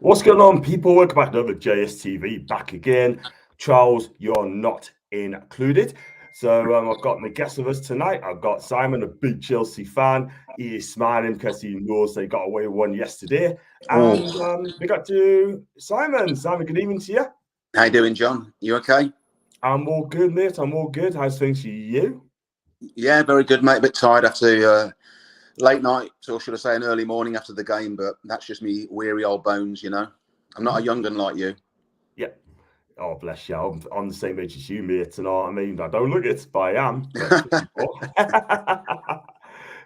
What's going on, people? Welcome back to another JSTV. Back again. Charles, you're not included. So I've got my guest with us tonight. I've got Simon, a big Chelsea fan. He is smiling because he knows they got away with one yesterday. And we got to Simon. Simon, good evening to you. How you doing, John? You okay? I'm all good, mate. I'm all good. How's things for you? Yeah, very good, mate. A bit tired after late night, or should I say an early morning after the game, but that's just me weary old bones, you know. I'm not a young gun like you. Yeah. Oh, bless you. I'm on the same age as you, mate. You know what I mean? I don't look it, but I am.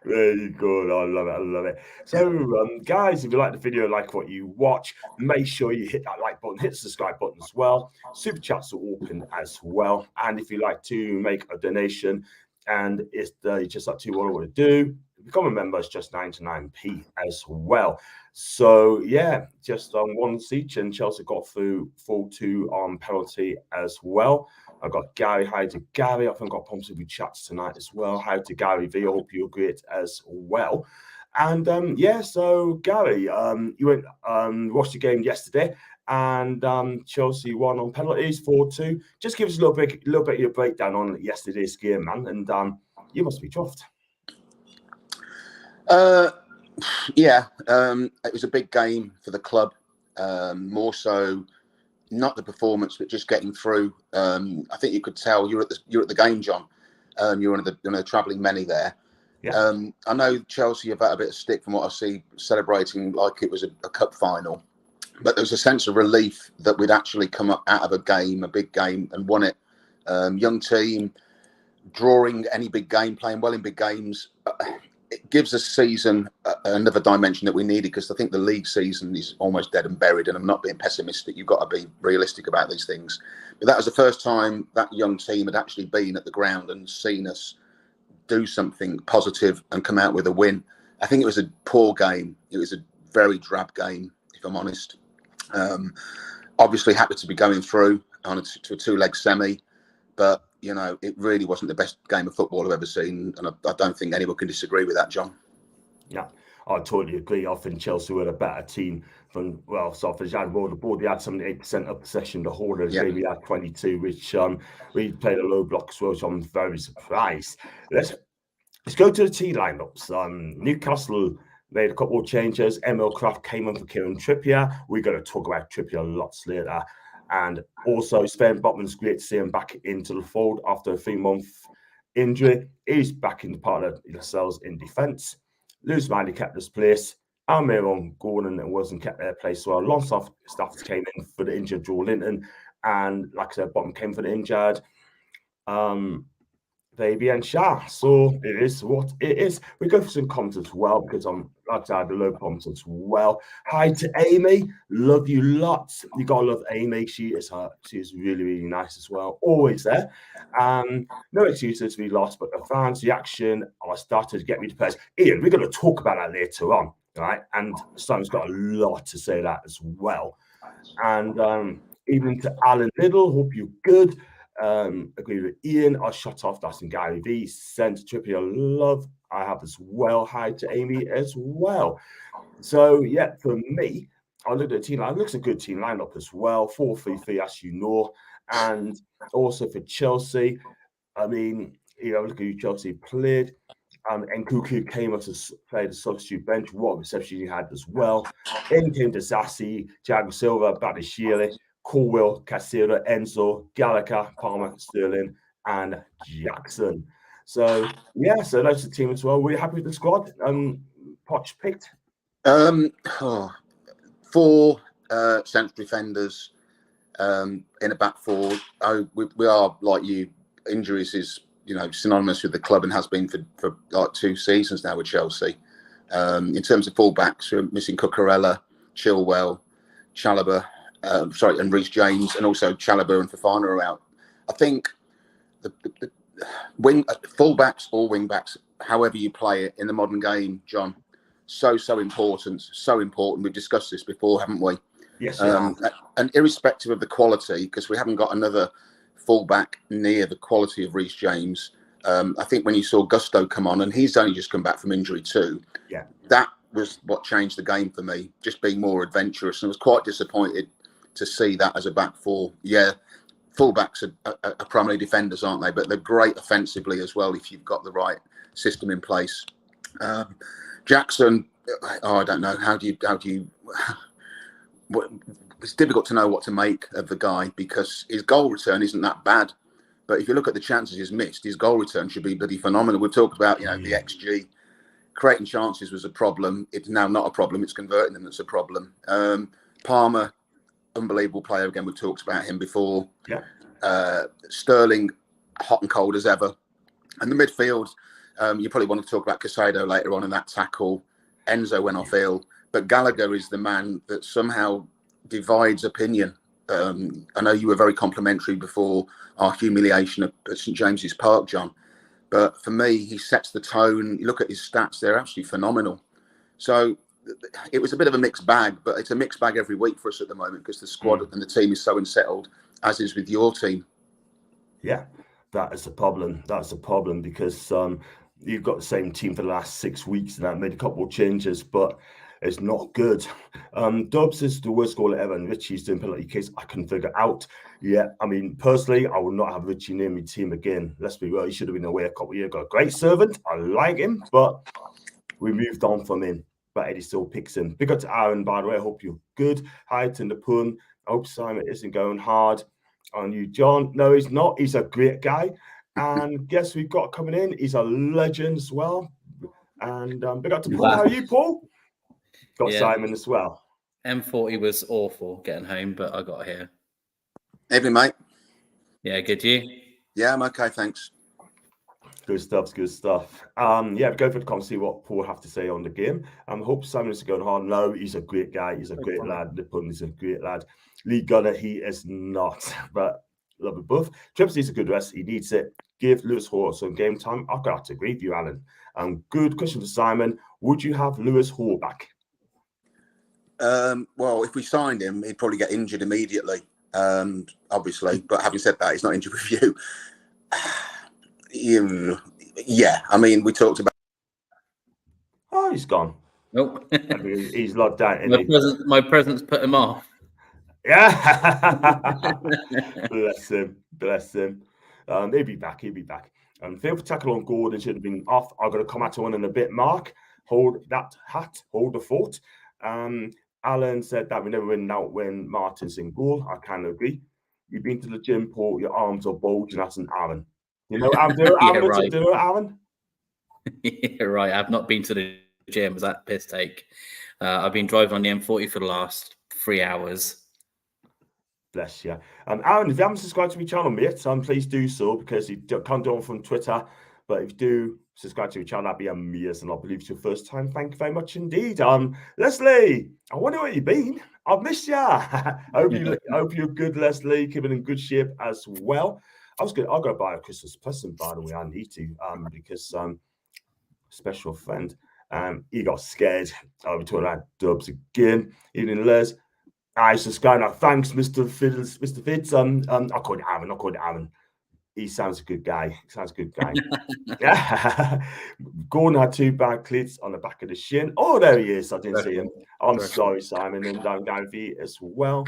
Very good. I love it. I love it. So, guys, if you like the video, like what you watch, make sure you hit that like button, hit the subscribe button as well. Super chats are open as well. And if you like to make a donation and it's just up to you what I want to do, become a member. It's just 99p as well. So yeah, just on one each, and Chelsea got through 4-2 on penalty as well. I've got Gary. Hi to Gary. I think I've got pumped with chats tonight as well. Hi to Gary V. I hope you're great as well. And yeah, so Gary, you went watched the game yesterday, and Chelsea won on penalties 4-2. Just give us a little bit of your breakdown on yesterday's game, man. And you must be chuffed. Yeah, it was a big game for the club. More so, not the performance, but just getting through. I think you could tell you're at the game, John. You're one of the travelling many there. Yeah. I know Chelsea have had a bit of stick from what I see, celebrating like it was a cup final, but there was a sense of relief that we'd actually come up out of a big game, and won it. Young team, drawing any big game, playing well in big games. It gives a season another dimension that we needed, because I think the league season is almost dead and buried, and I'm not being pessimistic. You've got to be realistic about these things. But that was the first time that young team had actually been at the ground and seen us do something positive and come out with a win. I think it was a poor game. It was a very drab game, if I'm honest. Obviously happy to be going through to a two-leg semi, but you know, it really wasn't the best game of football I've ever seen, and I don't think anyone can disagree with that, John. Yeah, I totally agree. I think Chelsea were a better team from, well, so for the board, they had 78% of possession. The whole of the game, we had 22, which we played a low block as well, so I'm very surprised. Let's go to the team lineups. Newcastle made a couple of changes. Emil Kraft came on for Kieran Trippier. We're going to talk about Trippier lots later. And also, Sven Botman's great to see him back into the fold after a 3-month injury. He's back in the part of the cells in defence. Lewis Miley kept his place. Almiron Gordon wasn't kept their place well. Longstaff came in for the injured Joe Linton. And like I said, Botman came for the injured Fabian Shah. So it is what it is. We go for some comments as well, because I'm like I had the low comments as well. Hi to Amy, love you lots. You gotta love Amy. She is really, really nice as well. Always there. No excuses, we lost, but the fans' reaction are starting to get me depressed. Ian, we're gonna talk about that later on, right? And Simon's got a lot to say that as well. And even to Alan Little, hope you're good. Agree with Ian. I shut off. That's in Gary V. Sent Trippier love. I have as well. Hi to Amy as well. So yeah, for me, I looked at the team line. It looks a good team lineup as well. 4-3-3, as you know. And also for Chelsea, I mean, you know, look at who Chelsea played. And Nkuku came up to play the substitute bench. What reception he had as well. In came to Zassi, Thiago Silva, Bhattachelye, Colwill, Casero, Enzo, Gallagher, Palmer, Sterling, and Jackson. So yeah, so that's the team as well. We're happy with the squad. Poch picked. 4 central defenders in a back four. We are like you. Injuries is, you know, synonymous with the club and has been for like 2 seasons now with Chelsea. In terms of fullbacks, we're missing Cucurella, Chilwell, Chalobah. And Reece James, and also Chalobah and Fofana are out. I think the fullbacks or wingbacks, however you play it in the modern game, John, so important. We've discussed this before, haven't we? Yes. And irrespective of the quality, because we haven't got another fullback near the quality of Reece James. I think when you saw Gusto come on, and he's only just come back from injury too. Yeah. That was what changed the game for me, just being more adventurous. And I was quite disappointed to see that as a back four. Yeah, fullbacks are primarily defenders, aren't they? But they're great offensively as well if you've got the right system in place. Jackson, I don't know. How do you? It's difficult to know what to make of the guy because his goal return isn't that bad. But if you look at the chances he's missed, his goal return should be bloody phenomenal. We've talked about, the XG. Creating chances was a problem. It's now not a problem. It's converting them that's a problem. Palmer, unbelievable player. Again, we've talked about him before. Yeah. Sterling, hot and cold as ever. And the midfield, you probably want to talk about Casado later on in that tackle. Enzo went off ill. But Gallagher is the man that somehow divides opinion. I know you were very complimentary before our humiliation at St James's Park, John. But for me, he sets the tone. You look at his stats, they're absolutely phenomenal. So it was a bit of a mixed bag, but it's a mixed bag every week for us at the moment because the squad and the team is so unsettled, as is with your team. Yeah, that is a problem. That's a problem because you've got the same team for the last 6 weeks and that made a couple of changes, but it's not good. Dubs is the worst goaler ever, and Richie's doing penalty kicks. I couldn't figure out. Yeah, I mean, personally, I would not have Richie near my team again. Let's be real, he should have been away a couple of years ago. Great servant, I like him, but we moved on from him. But Eddie still picks him. Big up to Aaron, by the way. I hope you're good. Hi to the pun. I hope Simon isn't going hard on you, John. No, he's not. He's a great guy. And guess we've got coming in. He's a legend as well. And big up to Paul. How are you, Paul? Got Simon as well. M40 was awful getting home, but I got here. Evening, mate. Yeah, good. You? Yeah, I'm okay, thanks. Good stuff, good stuff. Yeah, go for the comment, see what Paul have to say on the game. Hope Simon is going hard. No, he's a great guy. He's a great lad. The pun is a great lad. Lee Gunner, he is not. But love it both. Trips needs a good rest. He needs it. Give Lewis Hall some game time. I've got to agree with you, Alan. Good question for Simon. Would you have Lewis Hall back? Well, if we signed him, he'd probably get injured immediately, obviously. But having said that, he's not injured with you. Yeah, I mean, we talked about. Oh, he's gone. Nope. I mean, he's locked down. My presence put him off. Yeah. Bless him. Bless him. He'll be back. He'll be back. Fail for tackle on Gordon should have been off. I'm going to come at one in a bit, Mark. Hold that hat. Hold the fort. Alan said that we never win out when Martin's in goal. I can agree. You've been to the gym, Paul. Your arms are bulging. That's an Aaron. You know, Aaron? Yeah, right. I've not been to the gym. Was that piss take? I've been driving on the M40 for the last 3 hours. Bless you. Aaron, if you haven't subscribed to my channel, mate, please do so because you can't do it from Twitter. But if you do subscribe to your channel, that'd be amazing. I believe it's your first time. Thank you very much indeed. Leslie, I wonder where you've been. I've missed you. I hope you're good, Leslie. Keeping in good shape as well. I'll go buy a Christmas present, by the way. I need to, because special friend, he got scared. I'll be talking about Dubs again. Evening, Les. I subscribe now. Thanks, Mr. Fiddles, Mr. Fitz. I call it Aaron. He sounds a good guy. Yeah. Gordon had 2 bad cleats on the back of the shin. Oh, there he is. I didn't see him. I'm sorry, Simon. And down V as well.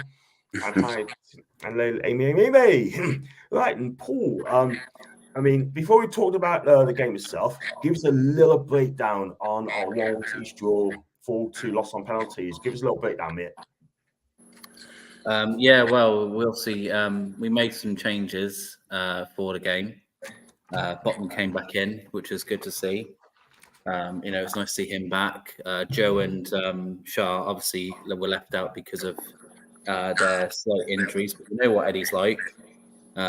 And hi, and Amy. Right, and Paul. I mean, before we talked about the game itself, give us a little breakdown on our 1-2 draw, 4-2 loss on penalties. Give us a little breakdown, mate. Yeah, well, we'll see. We made some changes for the game. Bottom came back in, which was good to see. It's nice to see him back. Joe and Shah obviously were left out because of their slight injuries. But you know what Eddie's like.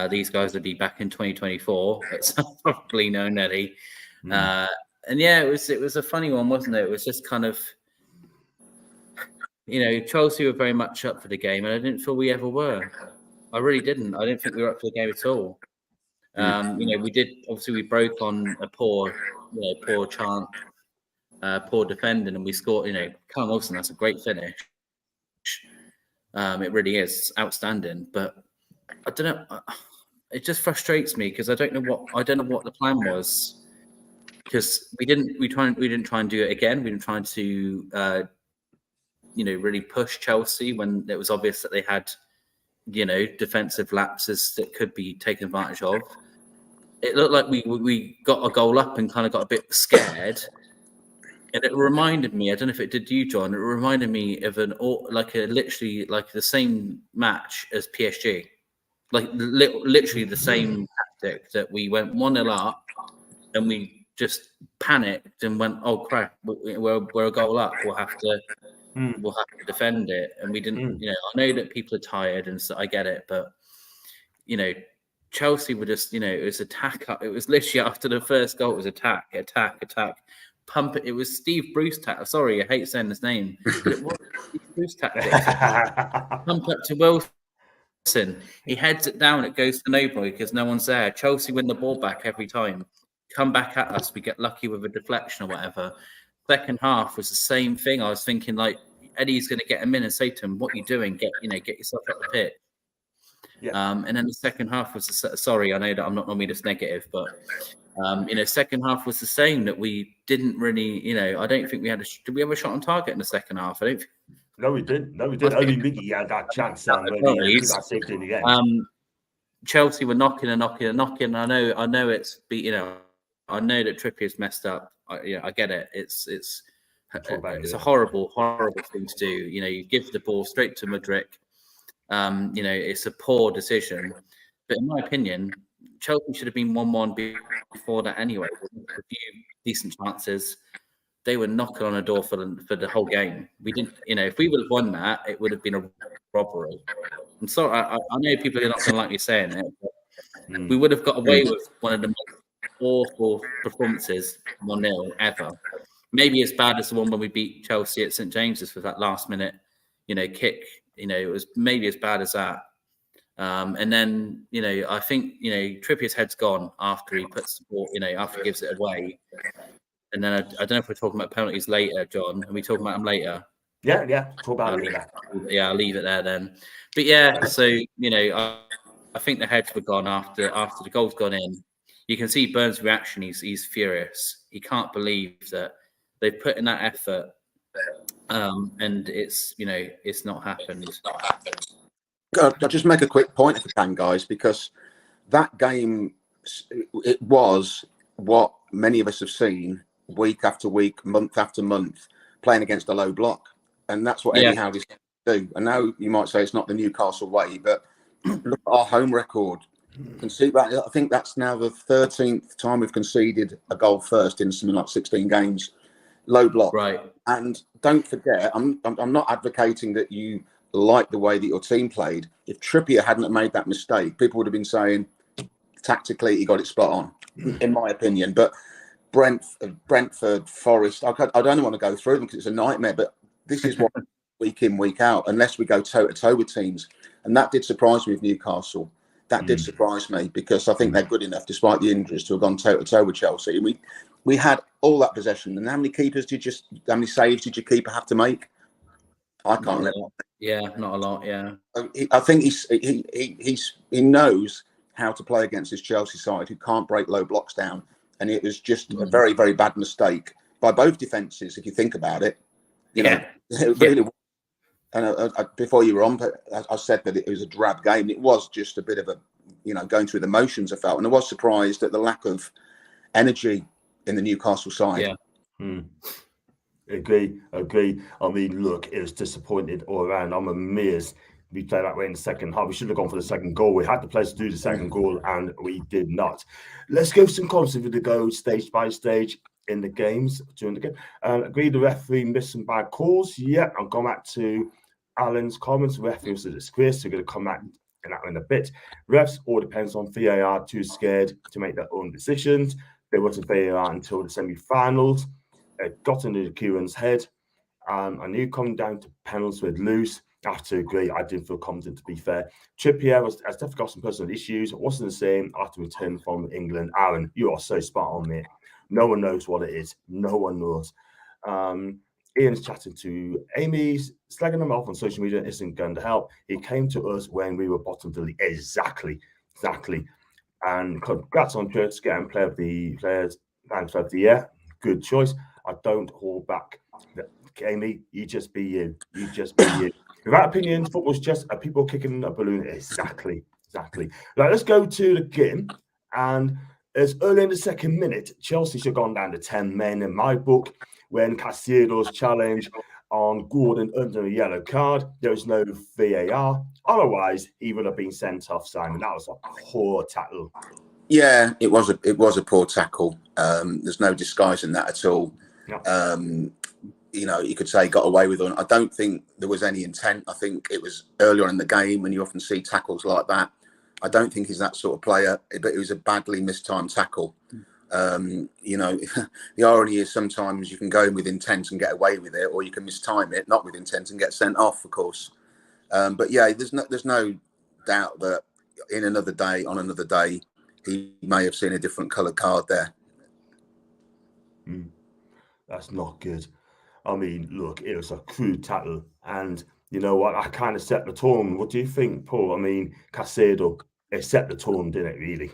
These guys will be back in 2024. It's probably known Eddie. And yeah, it was a funny one, wasn't it? It was just kind of. Chelsea were very much up for the game, and I didn't feel we ever were. I really didn't. I didn't think we were up for the game at all. We did. Obviously, we broke on a poor chance, poor defending, and we scored. Callum Wilson, that's a great finish. It really is outstanding. But I don't know. It just frustrates me because I don't know what the plan was. because we didn't try and do it again. We didn't try to really push Chelsea when it was obvious that they had defensive lapses that could be taken advantage of. It looked like we got a goal up and kind of got a bit scared. And it reminded me, I don't know if it did you, John, it reminded me of literally the same match as PSG. Like literally the same tactic, that we went 1-0 up and we just panicked and went, oh crap, we're a goal up. We'll have to defend it. And we didn't, I know that people are tired and so I get it, but Chelsea were just, it was attack. It was literally after the first goal, it was attack. Pump it. It was Steve Bruce tactic. Sorry, I hate saying his name, but it was Steve Bruce tactic. Pump up to Wilson. He heads it down. It goes to nobody because no one's there. Chelsea win the ball back every time. Come back at us. We get lucky with a deflection or whatever. Second half was the same thing. I was thinking like Eddie's going to get him in and say to him, "What are you doing? Get yourself out the pitch." Yeah. And then the second half was sorry. I know that I'm not normally this negative, but. Second half was the same, that we didn't really, I don't think we had did we have a shot on target in the second half? I don't think. No, we did. Only Mickey had that chance when he got saved in the end. Chelsea were knocking. I know it's I know that Trippier's messed up. I get it. It's a horrible thing to do. You give the ball straight to Mudryk. It's a poor decision. But in my opinion, Chelsea should have been 1-1 before that anyway. A few decent chances. They were knocking on a door for the whole game. We didn't, if we would have won that, it would have been a robbery. I'm sorry, I know people are not going to like me saying it, but we would have got away with one of the most awful performances 1-0 ever. Maybe as bad as the one when we beat Chelsea at St James's with that last minute, kick. It was maybe as bad as that. And then, I think, Trippier's head's gone after he puts the ball, after he gives it away. And then I don't know if we're talking about penalties later, John. Are we talking about them later? Yeah. Talk about it later. Yeah, I'll leave it there then. But yeah, so, I think the heads were gone after the goal's gone in. You can see Burns' reaction. He's furious. He can't believe that they've put in that effort. And it's not happened. I'll just make a quick point if I can, guys, because that game, it was what many of us have seen week after week, month after month, playing against a low block. And that's what Eddie Howe's do. And now you might say it's not the Newcastle way, but look at our home record. I think that's now the 13th time we've conceded a goal first in something like 16 games. Low block. Right. And don't forget, I'm not advocating that you like the way that your team played. If Trippier hadn't made that mistake, people would have been saying tactically he got it spot on, in my opinion. But Brentford, Forest, I don't want to go through them because it's a nightmare, but this is what week in, week out, unless we go toe-to-toe with teams. And that did surprise me with Newcastle. That did surprise me because I think they're good enough, despite the injuries, to have gone toe-to-toe with Chelsea. We had all that possession. And how many saves did your keeper have to make? I can't remember. Yeah, not a lot. Yeah, I think he knows how to play against this Chelsea side who can't break low blocks down, and it was just a very, very bad mistake by both defences. If you think about it, it really was. And before you were on, I said that it was a drab game. It was just a bit of a, going through the motions. I felt, and I was surprised at the lack of energy in the Newcastle side. Yeah. Agree. I mean, look, it was disappointed all around. I'm amazed we played that way in the second half. We should have gone for the second goal. We had the players to do the second goal, and we did not. Let's go some comments if we go stage by stage in the games during the game. Agree the referee missed some bad calls. Yeah, I'll go back to Alan's comments. The referee was a disgrace. We're going to come back in that in a bit. Refs all depends on VAR. Too scared to make their own decisions. They wasn't VAR until the semi-finals. It got into Kieran's head. I knew coming down to penalties with loose. I have to agree. I didn't feel confident, to be fair. Trippier has definitely got some personal issues. It wasn't the same after return from England. Aaron, you are so spot on, mate. No one knows what it is. No one knows. Ian's chatting to Amy, slagging him off on social media isn't going to help. He came to us when we were bottom of the league. Exactly. And congrats on Church getting player of the Thanks, Fred. Yeah, good choice. I don't hold back. Amy, you just be you. You just be you. Without opinions, football's just people kicking a balloon. Exactly. Right, let's go to the game. And as early in the second minute, Chelsea should have gone down to 10 men in my book when Caicedo's challenge on Gordon under a yellow card. There was no VAR. Otherwise, he would have been sent off, Simon. That was a poor tackle. Yeah, it was a poor tackle. There's no disguising that at all. Yeah. You could say got away with it. I don't think there was any intent. I think it was earlier on in the game when you often see tackles like that. I don't think he's that sort of player, but it was a badly mistimed tackle. The irony is sometimes you can go in with intent and get away with it, or you can mistime it, not with intent, and get sent off, of course. But yeah, there's no doubt that on another day, he may have seen a different coloured card there. That's not good. I mean, look, it was a crude tackle, and you know what? I kind of set the tone. What do you think, Paul? I mean, Caicedo, it set the tone, didn't it? Really.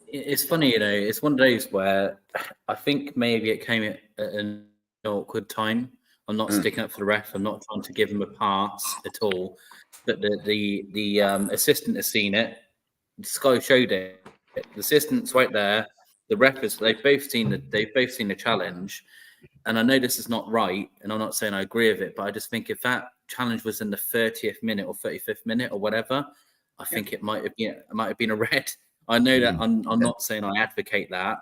It's funny, it's one of those where I think maybe it came at an awkward time. I'm not sticking up for the ref. I'm not trying to give him a pass at all. But the assistant has seen it. Sky showed it. The assistant's right there. The ref they've both seen the challenge. And I know this is not right, and I'm not saying I agree with it, but I just think if that challenge was in the 30th minute or 35th minute or whatever, I think it might have been a red. I know that I'm not saying I advocate that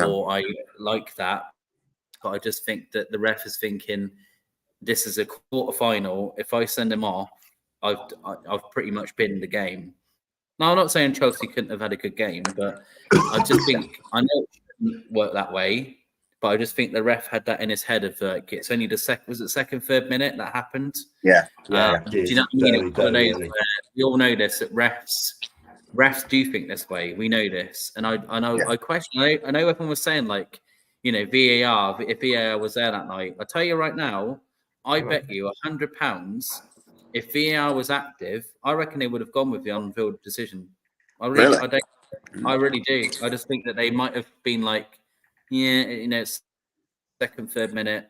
or I like that, but I just think that the ref is thinking this is a quarter-final. If I send him off, I've pretty much been the game. Now, I'm not saying Chelsea couldn't have had a good game, but I just think I know it shouldn't work that way. But I just think the ref had that in his head of like it's only the second, third minute that happened. Yeah. Do you know what I mean? We all know this that refs do think this way. We know this, and I know I question. I know everyone was saying like, VAR. If VAR was there that night, I tell you right now, I bet you £100 if VAR was active, I reckon they would have gone with the on-field decision. I really do. I just think that they might have been like, it's second, third minute.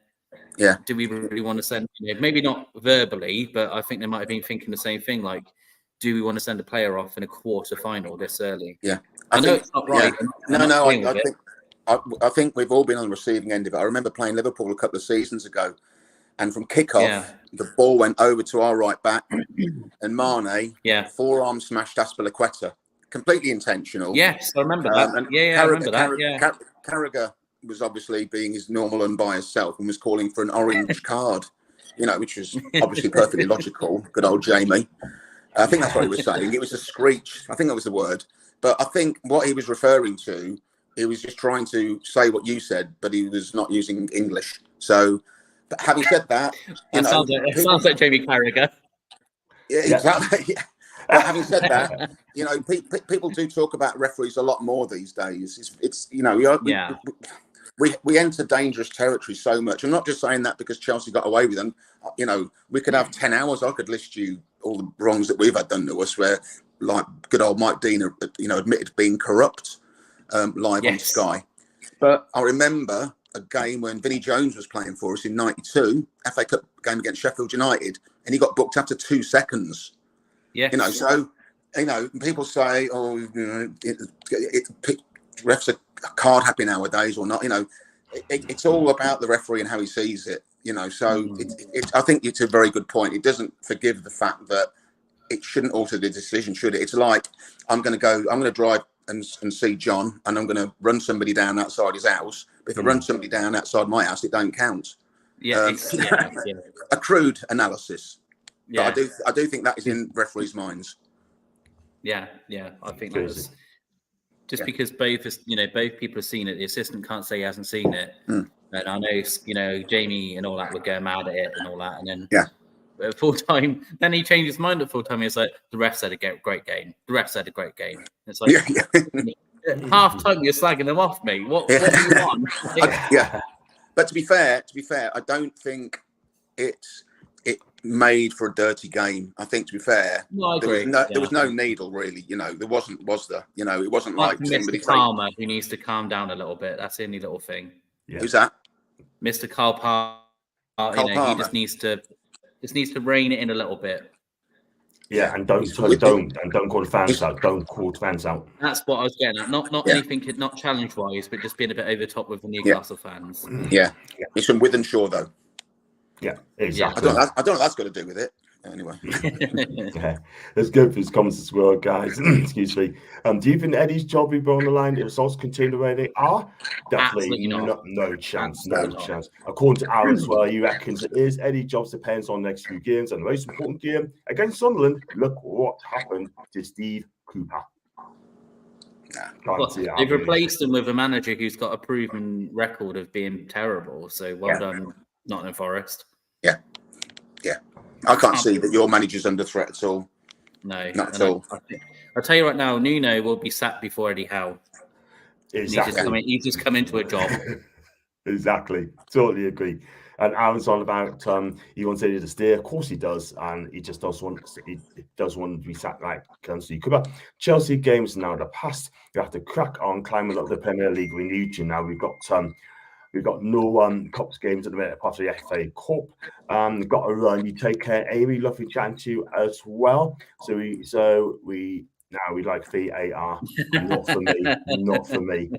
Yeah. Do we really want to send? Maybe not verbally, but I think they might have been thinking the same thing. Like, do we want to send a player off in a quarter final this early? Yeah. I know it's not right. Yeah. I think we've all been on the receiving end of it. I remember playing Liverpool a couple of seasons ago, and from kickoff, the ball went over to our right back, and Mane, forearm smashed Azpilicueta, completely intentional. Yes, I remember that. I remember that. Carragher was obviously being his normal unbiased self and was calling for an orange card, which was obviously perfectly logical. Good old Jamie. I think that's what he was saying. It was a screech. I think that was the word. But I think what he was referring to, he was just trying to say what you said, but he was not using English. So, but having said that, sounds like Jamie Carragher. Yeah, exactly. Yeah. But having said that, people do talk about referees a lot more these days. We enter dangerous territory so much. I'm not just saying that because Chelsea got away with them. We could have 10 hours. I could list you all the wrongs that we've had done to us where, like, good old Mike Dean, admitted being corrupt live on Sky. But I remember a game when Vinnie Jones was playing for us in '92, FA Cup game against Sheffield United, and he got booked after 2 seconds. Yeah. People say, refs are card happy nowadays or not. It's all about the referee and how he sees it. So I think it's a very good point. It doesn't forgive the fact that it shouldn't alter the decision, should it? It's like I'm going to drive and see John, and I'm going to run somebody down outside his house. But if I run somebody down outside my house, it don't count. A crude analysis. Yeah. But I do think that is in referees' minds. Yeah. I think that was just because both people have seen it. The assistant can't say he hasn't seen it, and I know Jamie and all that would go mad at it and all that, and then at full time, then he changed his mind at full time. He's like, the ref said a great game. The ref said a great game. It's like half time you're slagging them off, mate. What do you want? But to be fair, I don't think it made for a dirty game. I think, to be fair, No, I agree. There was no needle really. There wasn't, was there? It wasn't like somebody Mr. Palmer, who needs to calm down a little bit. That's the only little thing. Yeah. Who's that? Mr. Carl Palmer. Palmer. He just needs to rein it in a little bit. Yeah, and don't call the fans out. Don't call the fans out. That's what I was getting at. Not anything, not challenge wise, but just being a bit over the top with the Newcastle fans. Yeah. It's from Withenshaw though. Yeah, exactly. I don't know what that's got to do with it. Anyway. Yeah, let's go for his comments as well, guys. Excuse me. Do you think Eddie's job will be on the line if results continue the way they are? Definitely not. No chance. No chance. According to Aaron as well, he reckons it is. Eddie's job depends on the next few games, and the most important game against Sunderland. Look what happened to Steve Cooper. They've replaced him with a manager who's got a proven record of being terrible. So well done, Nottingham Forest. Yeah. I can't see that your manager's under threat at all. No, not at all. I'll tell you right now, Nuno will be sacked before Eddie Howe. Exactly. He's just come into a job. Exactly. Totally agree. And Aaron's on about he wants Eddie to stay. Of course he does, and he just does want to be sacked like Steve Cooper. Chelsea games now in the past. You have to crack on, climbing up the Premier League renewed. Now we've got no Cups games at the minute, apart from the FA Cup. We've got a run. You take care, Amy. Lovely chatting to you as well. So we like VAR. Not for me.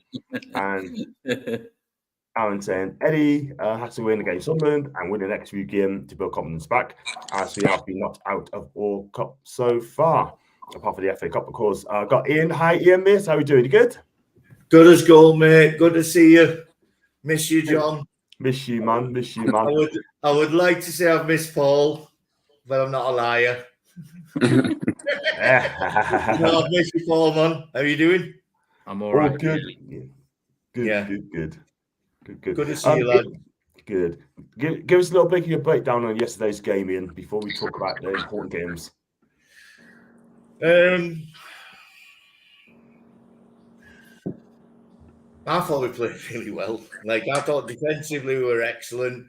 And Aaron saying Eddie has to win against Sunderland and win the next few games to build confidence back, as we have been knocked out of all cups so far, apart from the FA Cup, of course. Got Ian. Hi, Ian, mate. How are you doing? You good? Good as gold, mate. Good to see you. Miss you, John. Miss you, man. I would like to say I've missed Paul, but I'm not a liar. No, I've missed you, Paul, man. How are you doing? I'm all right. Good. Good. Good to see you, lad. Good. Give us a little bit of your breakdown on yesterday's game, Ian, before we talk about the important games. I thought we played really well. I thought defensively we were excellent.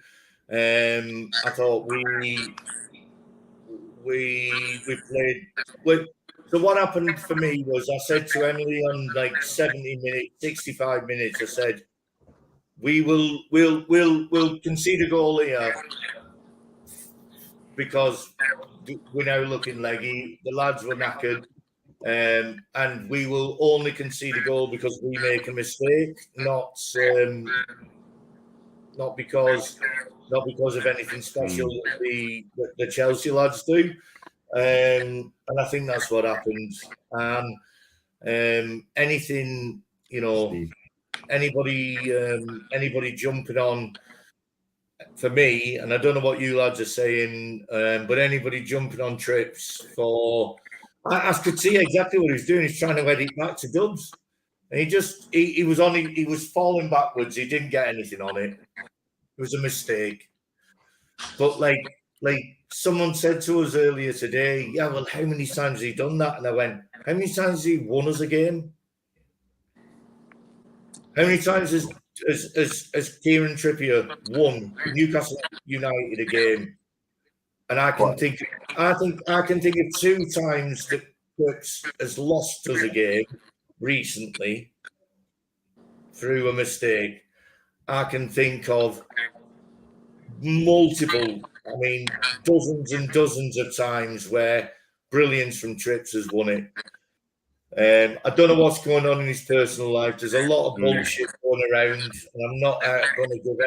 I thought we played. So what happened for me was I said to Emily on 70 minutes, 65 minutes. I said, we'll concede a goal here because we're now looking leggy. The lads were knackered. And we will only concede a goal because we make a mistake, not because of anything special that the Chelsea lads do. And I think that's what happened. And anything, anybody jumping on for me, and I don't know what you lads are saying, but anybody jumping on trips for. I could see exactly what he was doing. He's trying to edit back to Dubs. And he was falling backwards. He didn't get anything on it. It was a mistake. But like someone said to us earlier today, yeah, well, how many times has he done that? And I went, how many times has he won us a game? How many times has Kieran Trippier won Newcastle United a game? And I can think of 2 times that Crooks has lost us a game recently through a mistake. I can think of multiple, dozens and dozens of times where brilliance from Trips has won it. I don't know what's going on in his personal life. There's a lot of bullshit going around, and I'm not going to give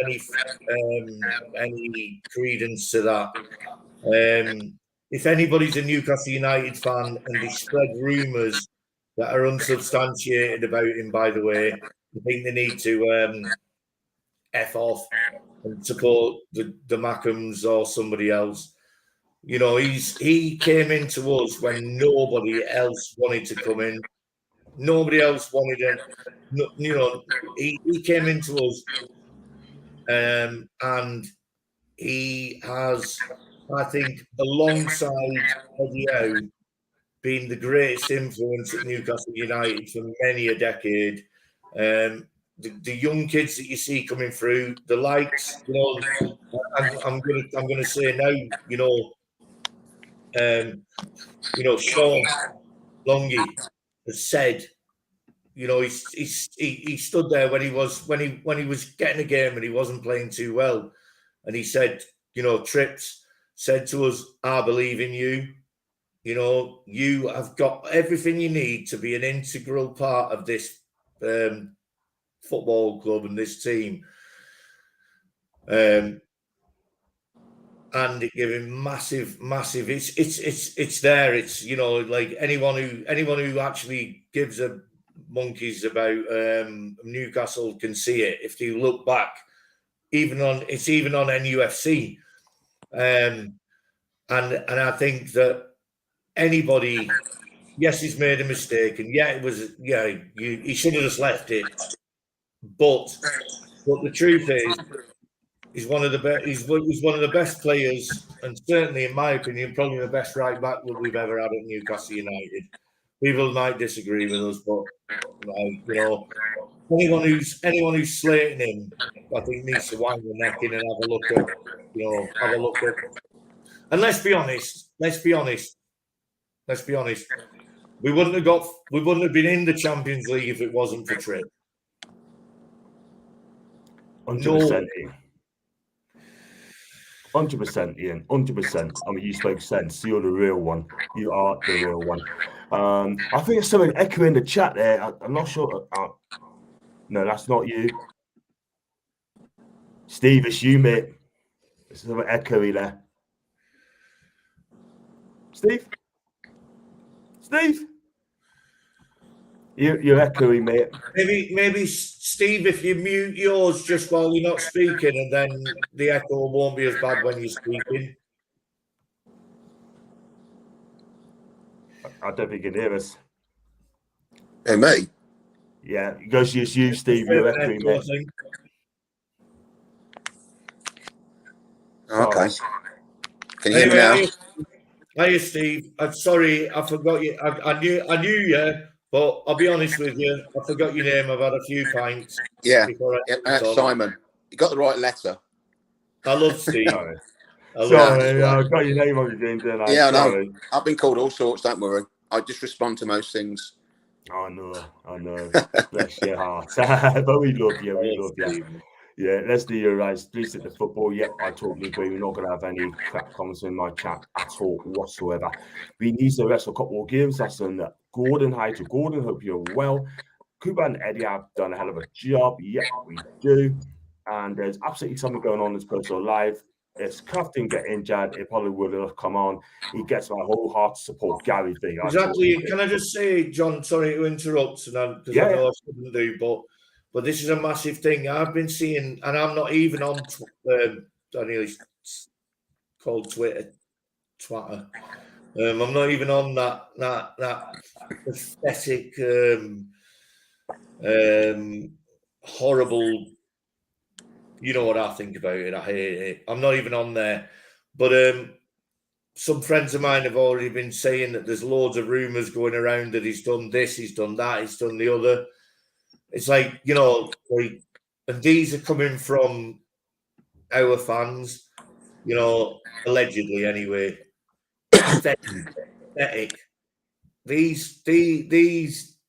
any credence to that. If anybody's a Newcastle United fan and they spread rumours that are unsubstantiated about him, by the way, I think they need to F off and support the Mackhams or somebody else. He came into us when nobody else wanted to come in. Nobody else wanted him. He came into us, and he has, I think, alongside Eddie Howe, been the greatest influence at Newcastle United for many a decade. The young kids that you see coming through, the likes, I'm going to say now, Sean Longy has said, he stood there when he was getting a game and he wasn't playing too well, and he said, Trips said to us, "I believe in you. You have got everything you need to be an integral part of this football club and this team." And it gave him massive. It's there. It's like anyone who actually gives a monkeys about Newcastle can see it. If you look back, even on NUFC, and I think that anybody, yes, he's made a mistake, and he should have just left it. But the truth is, he's one of the best. He's one of the best players, and certainly, in my opinion, probably the best right back that we've ever had at Newcastle United. People might disagree with us, but anyone who's slating him, I think needs to wind the neck in and have a look at. And let's be honest. We wouldn't have been in the Champions League if it wasn't for Tripp. 100%, Ian. 100%, Ian. 100%. I mean, you spoke sense. You're the real one. You are the real one. I think there's something echoing in the chat there. I'm not sure. No, that's not you. Steve, it's you, mate. There's something echoey there. Steve? You're echoey, mate. Maybe Steve, if you mute yours just while you're not speaking, and then the echo won't be as bad when you're speaking. I don't think you can hear us. Hey, me? Yeah, it goes to you, Steve. You're echoey, mate. Okay. Can you hear me now? Hiya, Steve. I'm sorry, I forgot you. I knew you, but I'll be honest with you, I forgot your name. I've had a few pints. Yeah, Simon. You got the right letter. I love Steve. Sorry, I got your name on your game, didn't I? Yeah, I know. I've been called all sorts, don't worry. I just respond to most things. I know. Bless your heart. But we love you. Yeah, let's do your right. Please hit the football. Yep, I totally agree. We're not going to have any crap comments in my chat at all whatsoever. We need to rest a couple of games. That's on Gordon. Hi to Gordon. Hope you're well. Kuba and Eddie have done a hell of a job. Yep, we do. And there's absolutely something going on in his personal life. If Cuff didn't get injured, it probably would have come on. He gets my whole heart to support Gary V. Exactly. Can I just say, John, sorry to interrupt, because I know I shouldn't do, but this is a massive thing. I've been seeing, and I'm not even on, I nearly called Twitter. I'm not even on that pathetic, horrible. You know what I think about it. I hate it. I'm not even on there. But some friends of mine have already been saying that there's loads of rumours going around that he's done this, he's done that, he's done the other. It's like, and these are coming from our fans, allegedly anyway. Pathetic. These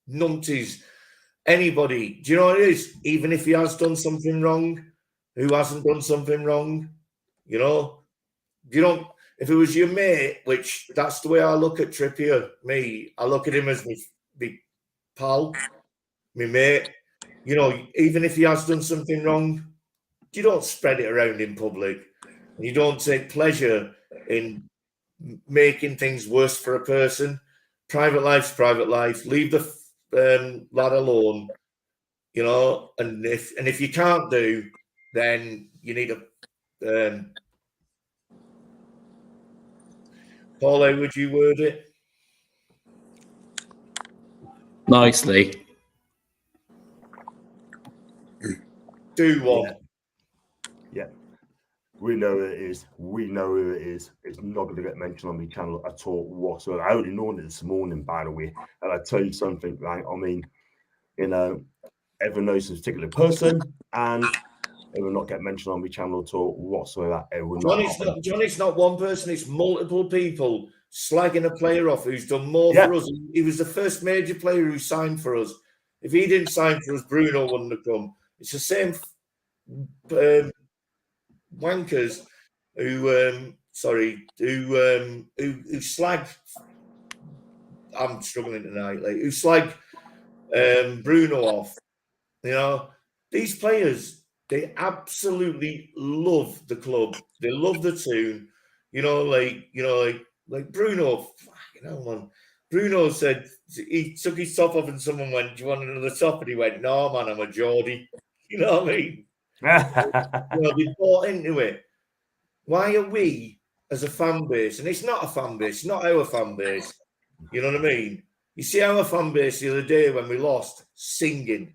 numpties, anybody, do you know what it is? Even if he has done something wrong, who hasn't done something wrong, you don't, if it was your mate, which that's the way I look at Trippier, I look at him as my pal, my mate, even if he has done something wrong, you don't spread it around in public. You don't take pleasure in making things worse for a person. Private life's private life. Leave the lad alone, and if you can't do, then you need a Paul, how would you word it? Nicely. Do what? Yeah. We know who it is. It's not going to get mentioned on the channel at all whatsoever. I only known it this morning, by the way. And I tell you something, right? I mean, everyone knows this particular person, and it will not get mentioned on the channel at all whatsoever. John, it's not one person, it's multiple people slagging a player off who's done more for us. He was the first major player who signed for us. If he didn't sign for us, Bruno wouldn't have come. It's the same wankers who slag. I'm struggling tonight. Like who slag Bruno off. You know, these players, they absolutely love the club. They love the tune. Like Bruno. Man. Bruno said he took his top off and someone went, "Do you want another top?" And he went, "No, man, I'm a Geordie." You know what I mean? They bought into it. Why are we, as a fan base, and it's not a fan base, it's not our fan base, you know what I mean? You see our fan base the other day when we lost, singing,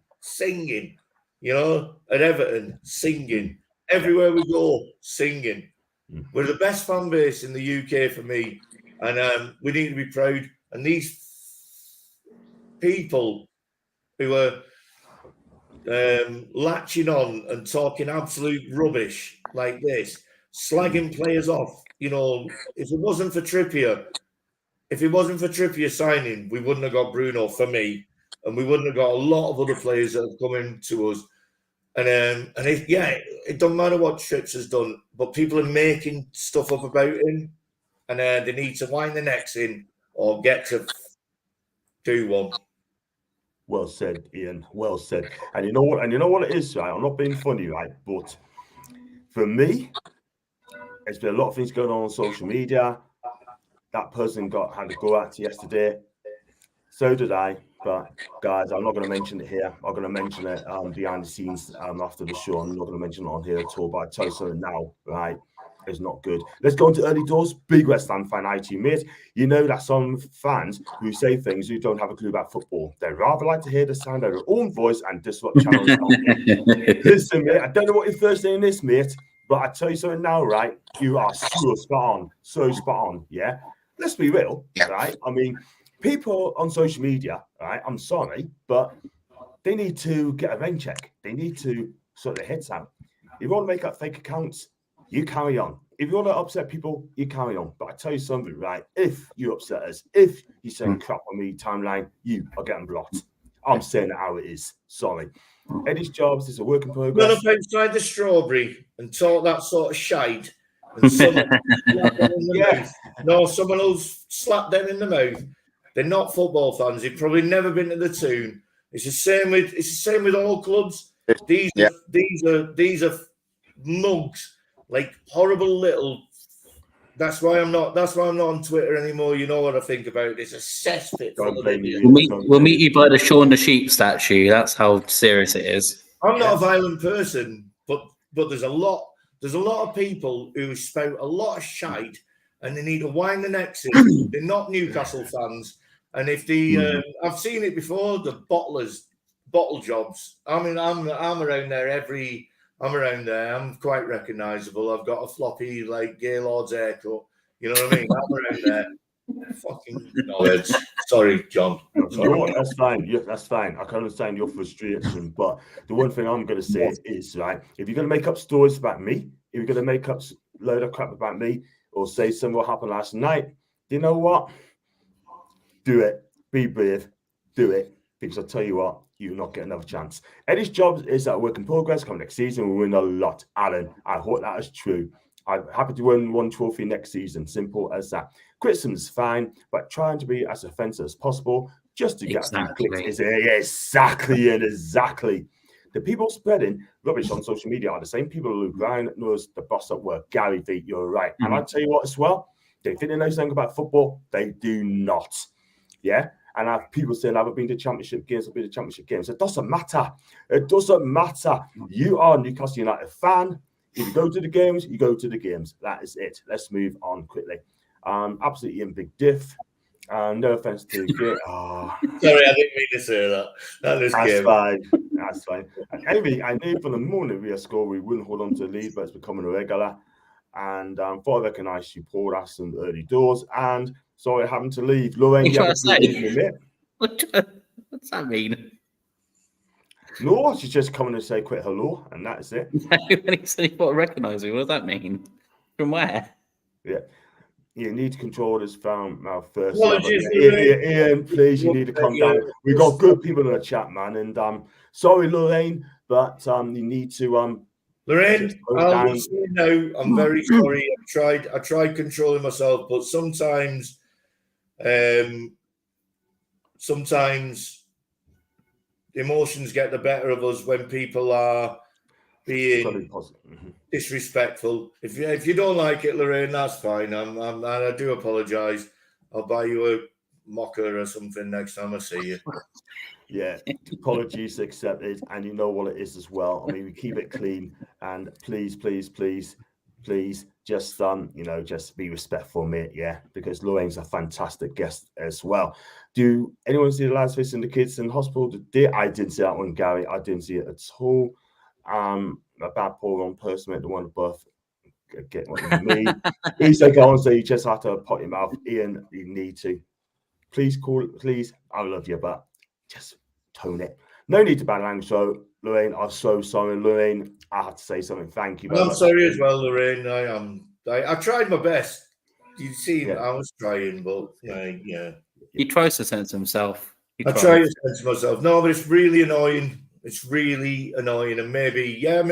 you know, at Everton, singing. Everywhere we go, singing. We're the best fan base in the UK for me, and we need to be proud. And these people who are latching on and talking absolute rubbish like this, slagging players off. You know, if it wasn't for Trippier signing, we wouldn't have got Bruno for me, and we wouldn't have got a lot of other players that have come in to us. And it doesn't matter what Trips has done, but people are making stuff up about him, and they need to wind the necks in or get to do one. Well said, Ian. Well said. And you know what? And you know what it is, right? I'm not being funny, right? But for me, there's been a lot of things going on social media. That person had to go out yesterday. So did I. But guys, I'm not going to mention it here. I'm going to mention it behind the scenes after the show. I'm not going to mention it on here at all. But I tell you something now, right? It's not good. Let's go into early doors. Big West Ham fan, mate. You know that some fans who say things who don't have a clue about football. They rather like to hear the sound of their own voice and disrupt channels. Listen, mate, I don't know what your first name is, mate, but I tell you something now, right? You are so spot on, yeah? Let's be real, right? I mean, people on social media, right? I'm sorry, but they need to get a rain check. They need to sort their heads out. You want to make up fake accounts, you carry on. If you want to upset people, you carry on. But I tell you something, right? If you upset us, if you send crap on me timeline, you are getting blocked. I'm saying it how it is. Sorry. Eddie's Jobs is a work in progress. Run up outside the strawberry and talk that sort of shite. And someone slap them in the mouth. No, someone will slap them in the mouth. They're not football fans. They've probably never been to the tune. It's the same with all clubs. These are mugs. Like horrible little. That's why I'm not on Twitter anymore. You know what I think about it. It's a cesspit. We'll meet you by the Shaun the Sheep statue. That's how serious it is. I'm not a violent person, but there's a lot of people who spout a lot of shite, and they need to wind the necks in. They're not Newcastle fans, and if the I've seen it before. The bottle jobs. I mean, I'm around there I'm around there. I'm quite recognisable. I've got a floppy, like, Gaylord's haircut. You know what I mean? I'm around there. Fucking knowledge. Sorry, John. Sorry. That's fine. Yeah, that's fine. I can understand your frustration. But the one thing I'm going to say is, right, if you're going to make up stories about me, if you're going to make up a load of crap about me, or say something what happened last night, you know what? Do it. Be brave. Do it. Because I'll tell you what, you'll not get another chance. Eddie's Jobs is a work in progress. Come next season, we'll win a lot. Alan, I hope that is true. I'm happy to win one trophy next season. Simple as that. Criticism's fine, but trying to be as offensive as possible just to get a few clicks. Exactly. The people spreading rubbish on social media are the same people who Brian knows the boss at work. Gary V, you're right. And I'll tell you what as well, they think they know something about football. They do not. Yeah? And I have people saying, I've been to championship games, I've been to championship games. It doesn't matter. It doesn't matter. You are a Newcastle United fan. If you go to the games, you go to the games. That is it. Let's move on quickly. Absolutely in big diff. No offense to Sorry, I didn't mean to say that. That's fine. And Amy, I knew from the morning we scored, we wouldn't hold on to the lead, but it's becoming a regular. And before I recognised, you poured us some early doors. And sorry, having to leave. Lorraine, you have to leave me, mate. What's that mean? No, she's just coming to say quick hello, and that's it. When he said he got to recognise me, what does that mean? From where? Yeah. You need to control this mouth first. Apologies, Ian, please, you need to calm down. We've got good people in the chat, man. And sorry, Lorraine, but you need to Lorraine, I'll down. say now, I'm very sorry. I tried controlling myself, but sometimes emotions get the better of us when people are being disrespectful. If you don't like it, Lorraine, that's fine. I do apologise. I'll buy you a mocker or something next time I see you. Yeah, apologies accepted, and you know what it is as well. I mean, we keep it clean, and please, just just be respectful, mate. Yeah, because Lorraine's a fantastic guest as well. Do anyone see the lads facing the kids in hospital? I didn't see that one, Gary. I didn't see it at all. A bad poor wrong person, the one above. Get what you mean. He's like, so you just have to pot your mouth. Ian, you need to. Please call it, please. I love you, but just tone it. No need to ban language. So, Lorraine, I'm so sorry, Lorraine. I have to say something. Thank you. I'm sorry as well, Lorraine. I tried my best. You see, I was trying, but yeah. He tries to censor himself. I try to censor myself. No, but it's really annoying. It's really annoying, and maybe I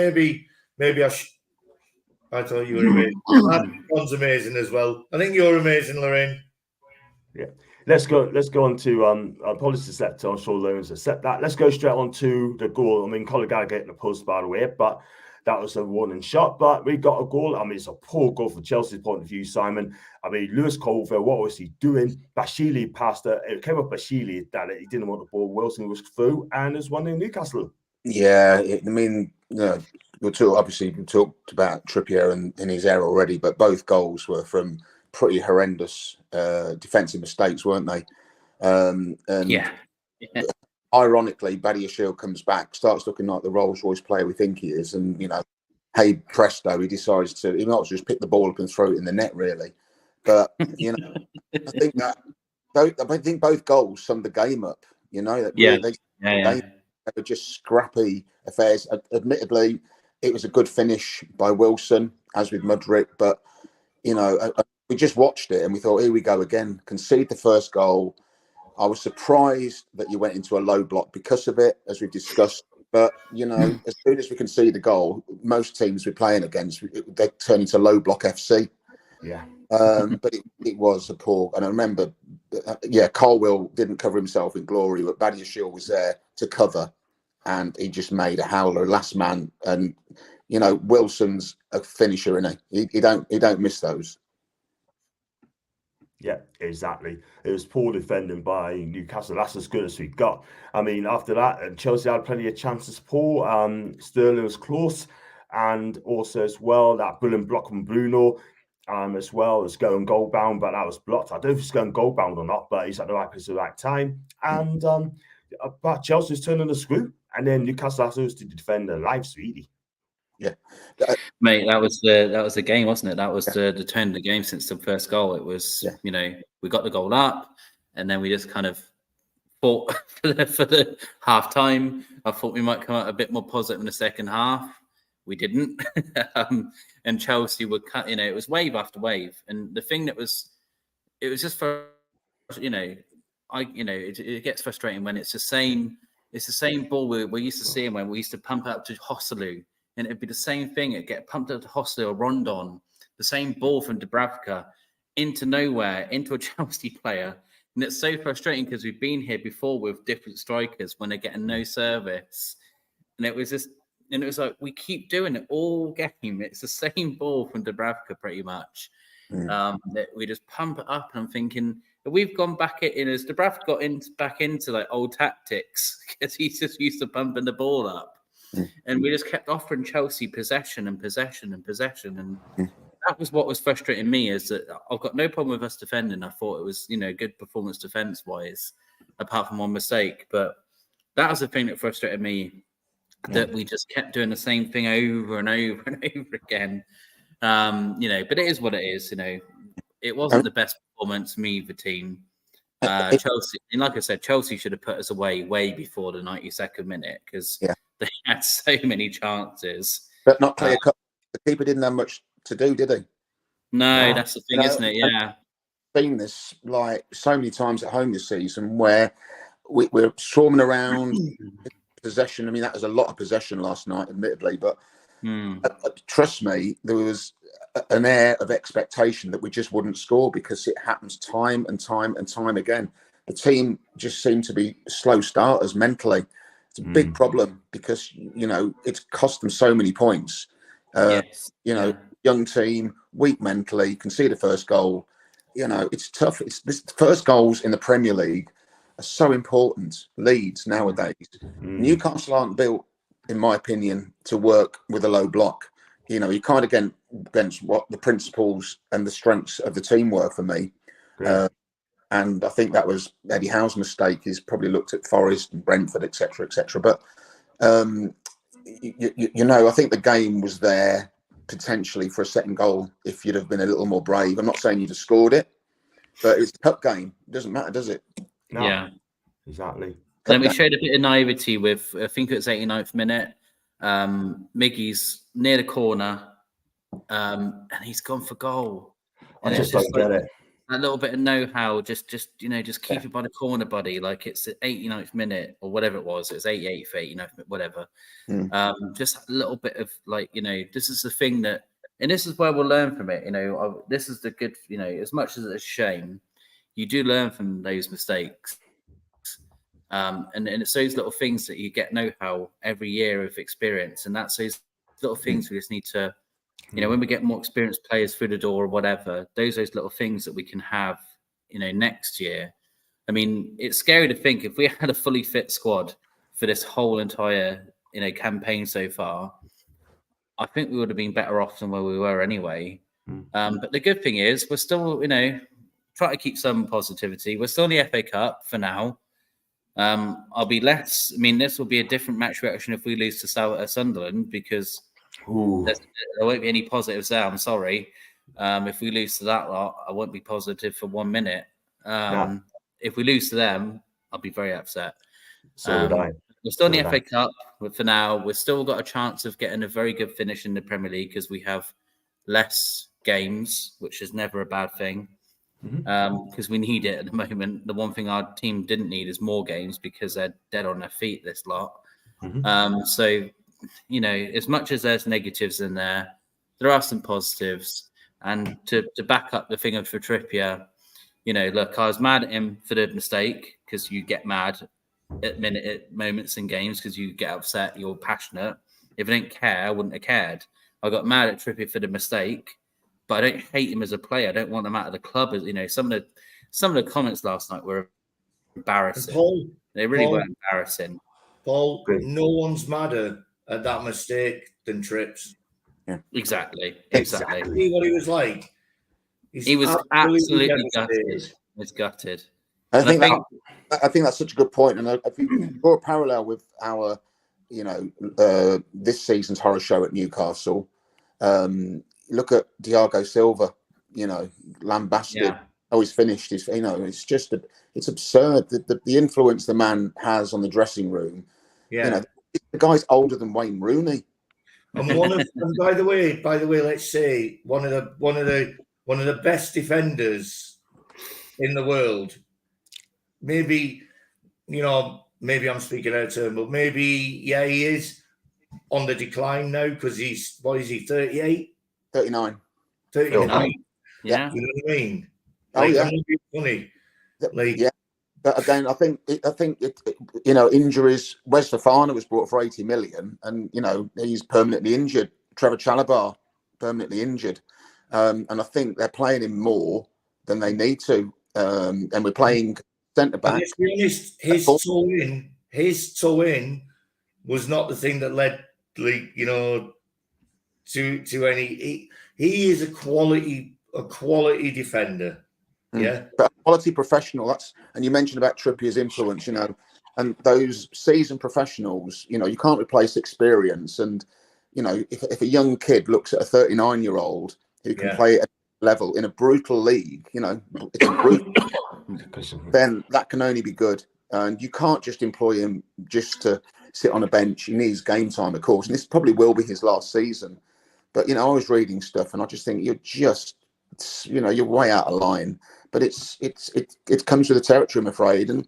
thought you were amazing. John's amazing as well. I think you're amazing, Lorraine. Yeah. Let's go on to apologies to Septa. I'm sure Lorraine's accept that. Let's go straight on to the goal. I mean, Colin Gallagher getting the post, by the way, but that was a warning shot. But we got a goal. I mean, it's a poor goal from Chelsea's point of view, Simon. I mean, Lewis Colville, what was he doing? Bashili passed it. It came up Bashili that he didn't want the ball. Wilson was through, and there's one in Newcastle. Yeah, I mean, we talked about Trippier and his error already, but both goals were from pretty horrendous defensive mistakes, weren't they? Ironically, Badiashile comes back, starts looking like the Rolls-Royce player we think he is, and hey presto, he decides to. He might just pick the ball up and throw it in the net, really. But I think both goals summed the game up. They were just scrappy affairs. Admittedly, it was a good finish by Wilson, as with Mudryk, but we just watched it and we thought, here we go again. Concede the first goal. I was surprised that you went into a low block because of it, as we've discussed. But, as soon as we concede the goal, most teams we're playing against, they turn into low block FC. Yeah. But it was a poor. And I remember, Colwell didn't cover himself in glory, but Badiashile was there to cover. And he just made a howler, last man. And, Wilson's a finisher, isn't he? He don't miss those. Yeah, exactly. It was poor defending by Newcastle. That's as good as we got. I mean, after that, Chelsea had plenty of chances. Paul, Sterling was close, and also as well that brilliant block from Bruno, as well as going goal bound, but that was blocked. I don't know if he's going goal bound or not, but he's at the right place at the right time. And but Chelsea's turning the screw, and then Newcastle has to defend their lives really. Yeah, mate, that was the game, wasn't it? That was the turn of the game since the first goal. It was, we got the goal up, and then we just kind of fought for the half time. I thought we might come out a bit more positive in the second half. We didn't, and Chelsea would cut. It was wave after wave, and the thing it was just for, it gets frustrating when it's the same. It's the same ball we're used to seeing when we used to pump up to Joselu. And it'd be the same thing. It'd get pumped up to Hostel or Rondon, the same ball from Dubravka into nowhere, into a Chelsea player. And it's so frustrating because we've been here before with different strikers when they're getting no service. And it was like, we keep doing it all game. It's the same ball from Dubravka pretty much. That we just pump it up. And I'm thinking, we've gone back in as Dubravka got back into like old tactics because he's just used to pumping the ball up. And we just kept offering Chelsea possession. And that was what was frustrating me, is that I've got no problem with us defending. I thought it was, good performance defense-wise, apart from one mistake. But that was the thing that frustrated me, that we just kept doing the same thing over and over and over again. But it is what it is. It wasn't the best performance from either team. Chelsea, and like I said, Chelsea should have put us away way before the 92nd minute, because they had so many chances. But not clear cut. The keeper didn't have much to do, did he? No, that's the thing, You know, isn't it? Yeah. I've seen this like so many times at home this season where we're swarming around possession. I mean, that was a lot of possession last night, admittedly, but trust me, there was an air of expectation that we just wouldn't score because it happens time and time and time again. The team just seemed to be slow starters mentally. It's a big problem because, you know, it's cost them so many points. Yes. You know, young team, weak mentally, concede the first goal. You know, it's tough. It's this first goals in the Premier League are so important. Leads nowadays. Newcastle aren't built, in my opinion, to work with a low block. You know, you kind of against what the principles and the strengths of the team were for me. And I think that was Eddie Howe's mistake. He's probably looked at Forest and Brentford, etc., etc. But you know, I think the game was there potentially for a second goal if you'd have been a little more brave. I'm not saying you'd have scored it, but it's a cup game. It doesn't matter, does it? No, Yeah, exactly. Then we showed a bit of naivety with, I think it was 89th minute. Miggy's near the corner, and he's gone for goal. And I just don't get it. A little bit of know-how, just you know, just keep it by the corner, buddy. Like it's the 89th minute or whatever it was. It was 88th, 89th, whatever. Just a little bit of like, you know, this is the thing that, and this is where we'll learn from it. You know, this is the good, you know, as much as it's a shame, you do learn from those mistakes. And it's those little things that you get know-how every year of experience. And that's those little things we just need to, you know, when we get more experienced players through the door or whatever, those little things that we can have, you know, next year. I mean, it's scary to think if we had a fully fit squad for this whole entire, you know, campaign so far, I think we would have been better off than where we were anyway. But the good thing is we're still, you know, trying to keep some positivity. We're still in the FA Cup for now. I'll be less. I mean, this will be a different match reaction if we lose to Sunderland because there won't be any positives there. I'm sorry. If we lose to that lot, I won't be positive for 1 minute. If we lose to them, I'll be very upset. So would I. We're still in the FA Cup, but for now, we've still got a chance of getting a very good finish in the Premier League because we have less games, which is never a bad thing. Because we need it at the moment. The one thing our team didn't need is more games because they're dead on their feet, this lot. So, you know, as much as there's negatives in there, there are some positives. And to back up the thing for Trippier, you know, look, I was mad at him for the mistake because you get mad at moments in games because you get upset, you're passionate. If I didn't care, I wouldn't have cared. I got mad at Trippier for the mistake. But I don't hate him as a player. I don't want him out of the club. As you know, some of the comments last night were embarrassing. They really were embarrassing. Paul, no one's madder at that mistake than Trips. Yeah. Exactly. See what he was like. He was absolutely gutted. He was gutted. I think that's such a good point. And if you draw a parallel with our, you know, this season's horror show at Newcastle. Look at Thiago Silva, you know, lambasted. Oh, he's finished. You know, it's just it's absurd the influence the man has on the dressing room. Yeah, you know, the guy's older than Wayne Rooney. And by the way, let's say one of the best defenders in the world. Maybe, you know, maybe I'm speaking out of turn, but maybe he is on the decline now because he's 38. 39. 39. Yeah. You know what I mean? Like, I'm not being funny. Like, yeah. But again, I think you know, injuries. Wes Fofana was brought for 80 million, and you know he's permanently injured. Trevor Chalobah permanently injured, and I think they're playing him more than they need to. And we're playing centre back. Let's be honest, his toe in was not the thing that led, like, you know, to any. He is a quality defender. Yeah, but a quality professional. And you mentioned about Trippier's influence, you know, and those seasoned professionals. You know, you can't replace experience. And you know, if a young kid looks at a 39-year-old who can play at a level in a brutal league, you know, it's a brutal, then that can only be good. And you can't just employ him just to sit on a bench. He needs game time, of course, and this probably will be his last season. But you know, I was reading stuff, and I just think you're just you're way out of line. But it comes with the territory, I'm afraid, and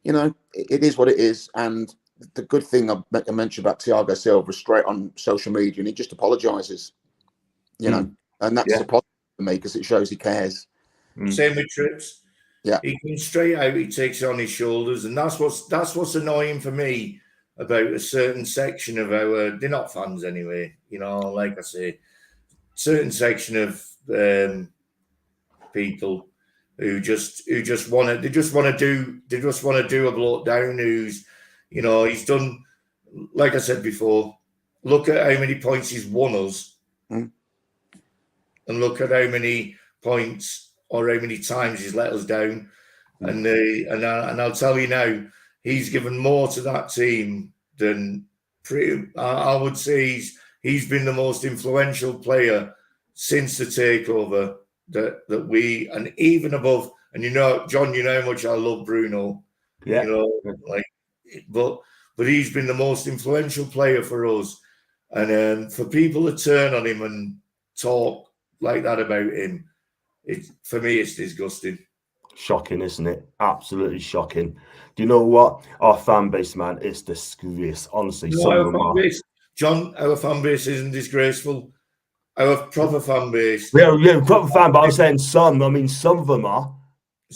it is what it is. And the good thing I mentioned about Thiago Silva, straight on social media, and he just apologises, and that's a positive for me because it shows he cares. Same with Trips. Yeah, he comes straight out. He takes it on his shoulders, and that's what's annoying for me about a certain section of our. They're not fans anyway, like I say, certain section of people who just want to do a bloke down who's, he's done, like I said before, look at how many points he's won us, and look at how many points or how many times he's let us down. And I'll tell you now, he's given more to that team than I would say he's been the most influential player since the takeover that we, and even above. And John, how much I love Bruno. Yeah. But he's been the most influential player for us. And for people to turn on him and talk like that about him, for me, it's disgusting. Shocking, isn't it? Absolutely shocking. Do you know what? Our fan base, man, it's disgrace. Honestly, John, our fan base isn't disgraceful. Our proper fan base. Yeah, proper fan, but I'm saying some. I mean, some of them are.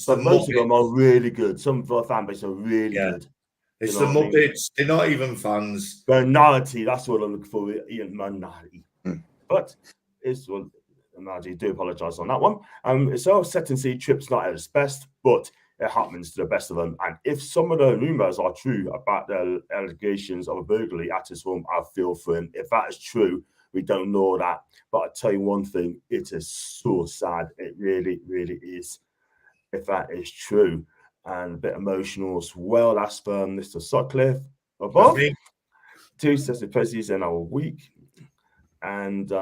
But most of them are really good. Some of our fan base are really good. It's the Muppets. They're not even fans. Minority. That's what I'm looking for. Minority. But it's well. I do apologise on that one. It's all set and see Tripp's not at his best, but it happens to the best of them. And if some of the rumours are true about the allegations of a burglary at his home, I feel for him. If that is true, we don't know that. But I tell you one thing, it is so sad. It really, really is. If that is true, and a bit emotional as well. That's for Mr. Sutcliffe above. 2 sets of presies in our week, and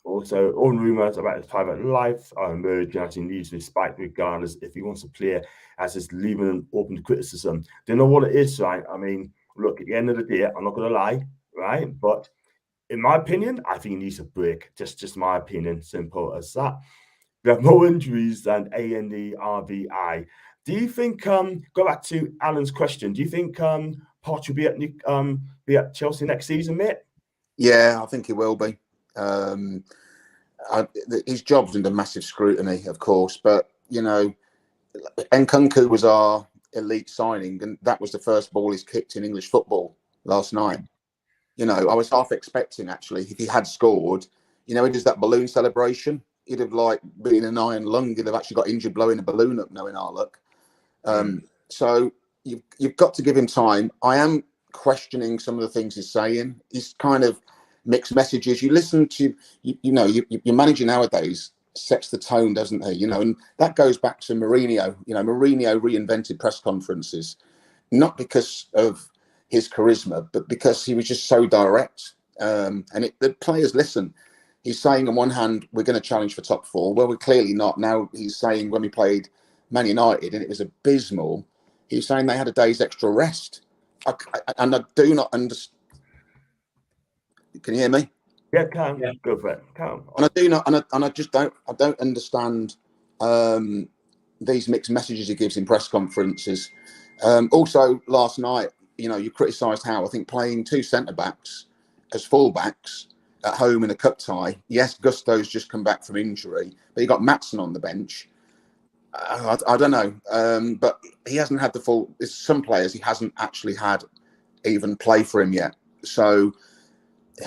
also, all rumours about his private life are emerging as he needs to be spiked regardless if he wants to play, as it's leaving him open to criticism. Do you know what it is, right? I mean, look, at the end of the day, I'm not going to lie, right? But in my opinion, I think he needs a break. Just my opinion, simple as that. We have more injuries than ANDRVI. Do you think, go back to Alan's question, do you think Poch will be at Chelsea next season, mate? Yeah, I think he will be. His job's under massive scrutiny, of course, but Nkunku was our elite signing, and that was the first ball he's kicked in English football last night. I was half expecting, actually, if he had scored, he does that balloon celebration. He'd have been an iron lung. He'd have actually got injured blowing a balloon up, knowing our luck. So you've got to give him time. I am questioning some of the things he's saying. He's kind of mixed messages. You listen to, your manager nowadays sets the tone, doesn't he? And that goes back to Mourinho. Mourinho reinvented press conferences, not because of his charisma, but because he was just so direct. The players listen. He's saying on one hand, we're going to challenge for top 4. Well, we're clearly not. Now he's saying when we played Man United and it was abysmal, he's saying they had a day's extra rest. I do not understand. Can you hear me? Yeah, go for it. And I do not, and I just don't. I don't understand these mixed messages he gives in press conferences. Also, last night, you criticised how I think playing 2 centre backs as full-backs at home in a cup tie. Yes, Gusto's just come back from injury, but you got Maatsen on the bench. I don't know, but he hasn't had the full. There's some players he hasn't actually had even play for him yet. So.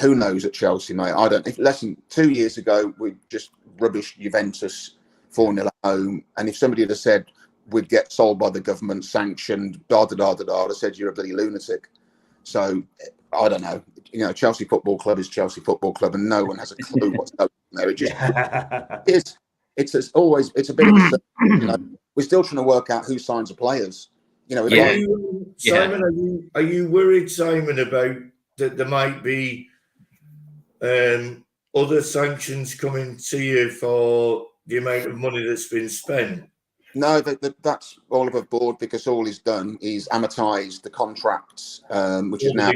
Who knows at Chelsea, mate? I don't. Listen, 2 years ago, we just rubbished Juventus 4-0 at home. And if somebody had said we'd get sold by the government, sanctioned, I'd have said you're a bloody lunatic. So, I don't know. Chelsea Football Club is Chelsea Football Club, and no one has a clue what's going on there. It just it's a bit of a. We're still trying to work out who signs the players. Simon, are you worried, Simon, about that there might be other sanctions coming to you for the amount of money that's been spent? No, that's all above board, because all he's done is amortised the contracts, which is now.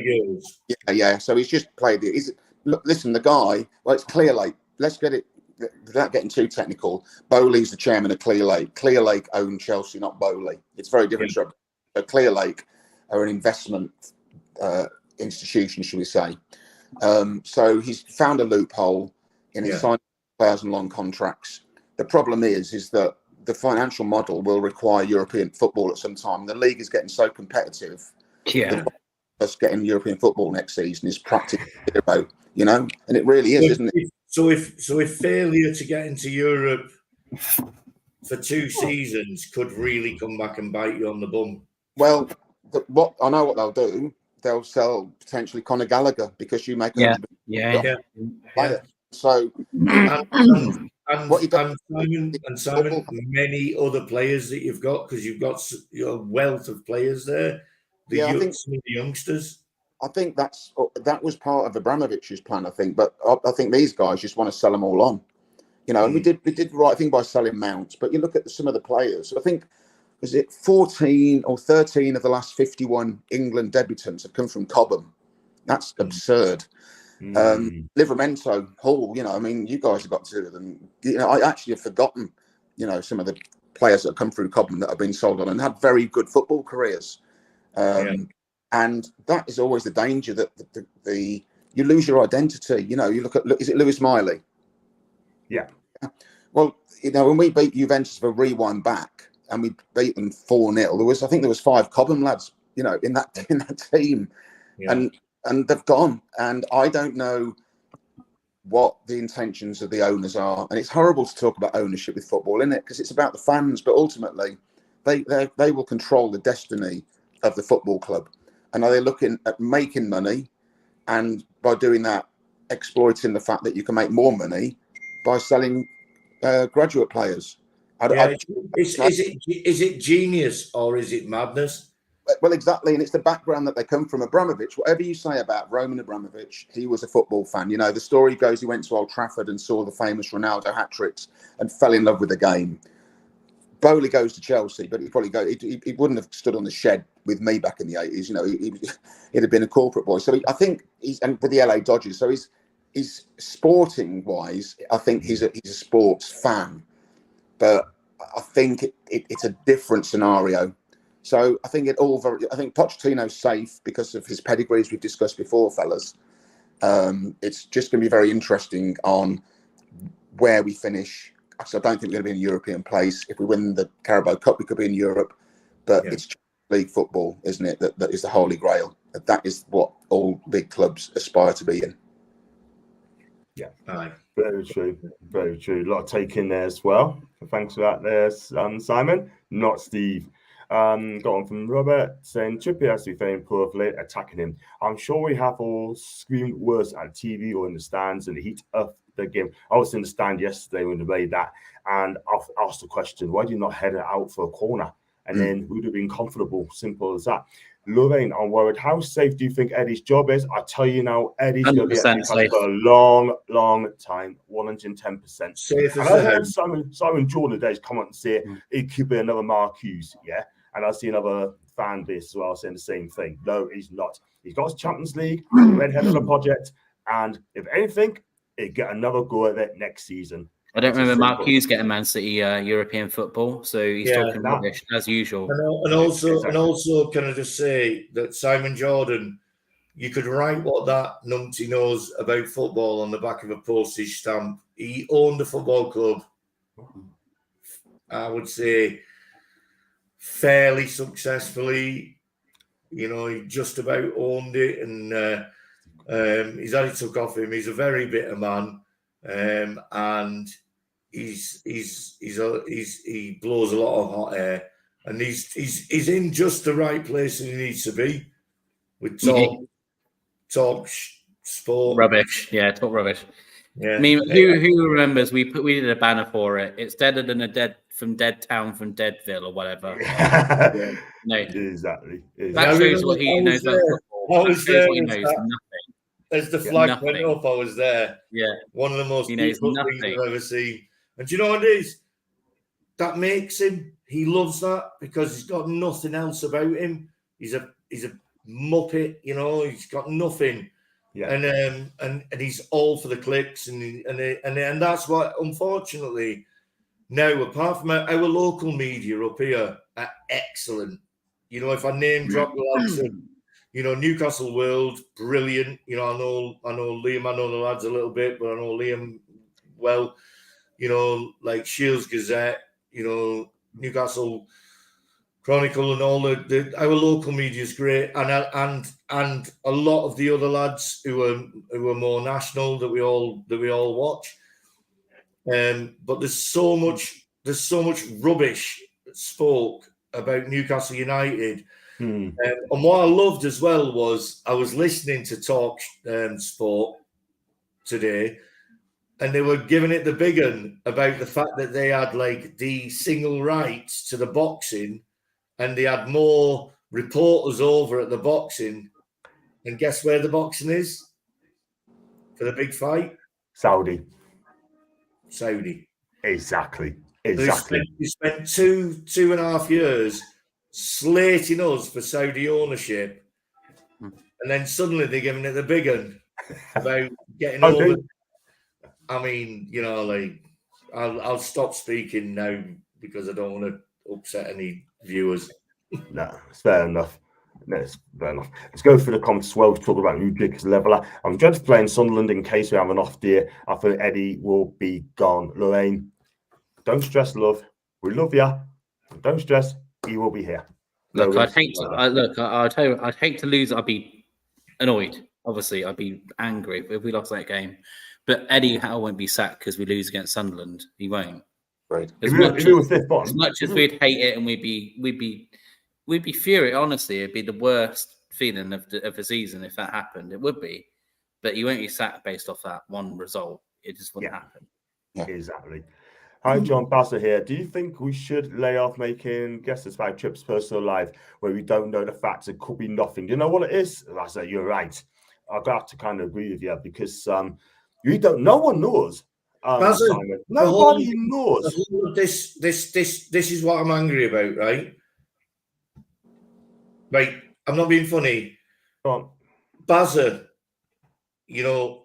Yeah. So he's just played it. Look, listen, the guy. Well, it's clear. Let's get it. without getting too technical, Bowley's the chairman of Clear Lake. Clear Lake own Chelsea, not Bowley. It's very different. Yeah. So Clear Lake are an investment institution, shall we say. So he's found a loophole in his signing players and long contracts. The problem is that the financial model will require European football at some time. The league is getting so competitive. Yeah. Us getting European football next season is practically zero, you know, and it really is, isn't it? So if failure to get into Europe for 2 seasons could really come back and bite you on the bum. Well, what I know what they'll do, they'll sell potentially Conor Gallagher because you make Yeah. 100 Yeah. So and Simon, many other players that you've got, because you've got your wealth of players there. I think some of the youngsters. I think that was part of Abramovich's plan, I think. But I think these guys just want to sell them all on, you know. And we did the right thing by selling Mount. But you look at some of the players. I think, was it 14 or 13 of the last 51 England debutants have come from Cobham? That's absurd. Livramento, Hull, you know, I mean, you guys have got 2 of them. You know, I actually have forgotten, you know, some of the players that have come through Cobham that have been sold on and had very good football careers. And that is always the danger, that you lose your identity. You know, you look at, is it Lewis Miley? Yeah. Well, you know, when we beat Juventus for rewind back and we beat them 4-0, I think there was 5 Cobham lads, you know, in that team, and they've gone. And I don't know what the intentions of the owners are. And it's horrible to talk about ownership with football, isn't it? Because it's about the fans, but ultimately they will control the destiny of the football club. And are they looking at making money, and by doing that, exploiting the fact that you can make more money by selling graduate players? Is it genius or is it madness? Well, exactly, and it's the background that they come from. Abramovich, whatever you say about Roman Abramovich, he was a football fan. You know, the story goes he went to Old Trafford and saw the famous Ronaldo hat-tricks and fell in love with the game. Bowley goes to Chelsea, but he wouldn't have stood on the shed with me back in the 80s. You know, he'd have been a corporate boy. So I think and with the LA Dodgers. So he's sporting wise, I think he's a sports fan, but I think it's a different scenario. So I think I think Pochettino's safe because of his pedigrees we've discussed before, fellas. It's just going to be very interesting on where we finish. So I don't think we're going to be in a European place. If we win the Carabao Cup, we could be in Europe. But it's league football, isn't it? That is the holy grail. That is what all big clubs aspire to be in. Yeah, very true. Very true. A lot of take in there as well. Thanks for that there, Simon. Not Steve. Got on from Robert saying Trippier has to be very poorly attacking him. I'm sure we have all screamed worse at TV or in the stands in the heat of the game. I was in the stand yesterday when they made that, and I've asked the question, why do you not head it out for a corner? And then we would have been comfortable. Simple as that. Lorraine, I'm worried. How safe do you think Eddie's job is? I tell you now, Eddie's going to be at Newcastle for a long, long time. 110%. Safe as I heard Simon Jordan today come on and say it could be another Marcuse, yeah? And I see another fan base as well saying the same thing. No, he's not. He's got his Champions League, redhead of the project, and if anything, he'll get another go at it next season. I don't remember Mark Hughes getting Man City European football, so he's talking rubbish as usual. And also, can I just say that Simon Jordan, you could write what that numpty knows about football on the back of a postage stamp. He owned a football club, I would say, fairly successfully. You know, he just about owned it, and he's had it took off him. He's a very bitter man. And he blows a lot of hot air, and he's in just the right place he needs to be with talk sport rubbish. Yeah, talk rubbish. Yeah. I mean, who remembers we did a banner for it? It's deader than a dead from Deadtown from Deadville or whatever. No, exactly. That shows what he knows about football. That shows what he knows. Nothing. As the flag went up, I was there. Yeah. One of the most beautiful things I've ever seen. And do you know what it is? That makes him. He loves that because he's got nothing else about him. He's a muppet, you know. He's got nothing. Yeah. And he's all for the clicks, and that's what, unfortunately, now, apart from our local media up here are excellent. You know, if I name drop the likes of, you know, Newcastle World, brilliant. You know, I know Liam, I know the lads a little bit, but I know Liam well. You know, like Shields Gazette, you know, Newcastle Chronicle, and all our local media is great, and a lot of the other lads who are more national that we all watch. But there's so much rubbish spoke about Newcastle United. And what I loved as well was I was listening to Talk Sport today, and they were giving it the big one about the fact that they had like the single rights to the boxing, and they had more reporters over at the boxing. And guess where the boxing is for the big fight? Saudi. So Exactly. we spent 2.5 years slating us for Saudi ownership, and then suddenly they're giving it the big one about getting over. I mean, you know, like I'll stop speaking now because I don't want to upset any viewers. No, it's fair enough. No, it's fair enough. Let's go through the comments as well to talk about Newcastle leveller. I'm just playing Sunderland in case we have an off day. I think Eddie will be gone. Lorraine, don't stress, love. We love you. Don't stress. He will be here. Look, I'd hate to. I'll tell you, I'd hate to lose. I'd be annoyed. Obviously, I'd be angry if we lost that game. But Eddie Howe won't be sacked because we lose against Sunderland. He won't. Right. As much as we'd hate it and we'd be furious. Honestly, it'd be the worst feeling of the season if that happened. It would be, but you won't be sacked based off that one result. It just wouldn't happen. Yeah. Exactly. Hi, John Basser here. Do you think we should lay off making guesses about Tripp's personal life where we don't know the facts? It could be nothing. Do you know what it is? I said, you're right. I've got to kind of agree with you because you don't. No one knows. Simon. Nobody knows. This is what I'm angry about, right? Right. I'm not being funny. Go on. Bazza, you know,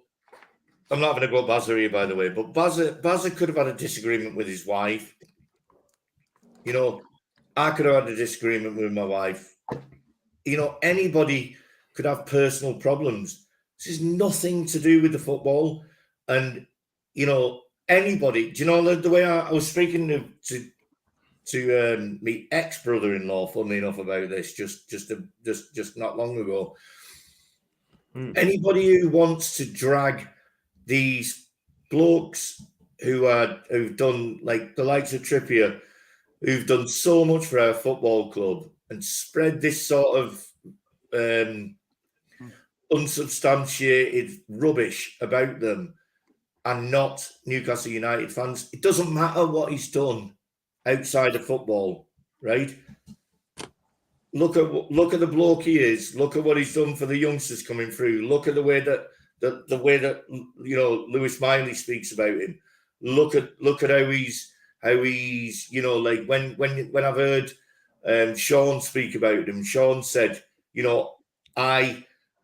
I'm not having a go at Bazza here, by the way, but Bazza could have had a disagreement with his wife. You know, I could have had a disagreement with my wife. You know, anybody could have personal problems. This is nothing to do with the football. And, you know, anybody, do you know the way I was speaking to my ex-brother-in-law, funnily enough, about this just not long ago. Anybody who wants to drag these blokes who've done, like the likes of Trippier, who've done so much for our football club and spread this sort of unsubstantiated rubbish about them and not Newcastle United fans. It doesn't matter what he's done outside of football, right? Look at the bloke he is. Look at what he's done for the youngsters coming through. Look at the way that you know Lewis Miley speaks about him. Look at how he's you know, like when I've heard Sean speak about him. Sean said, you know, I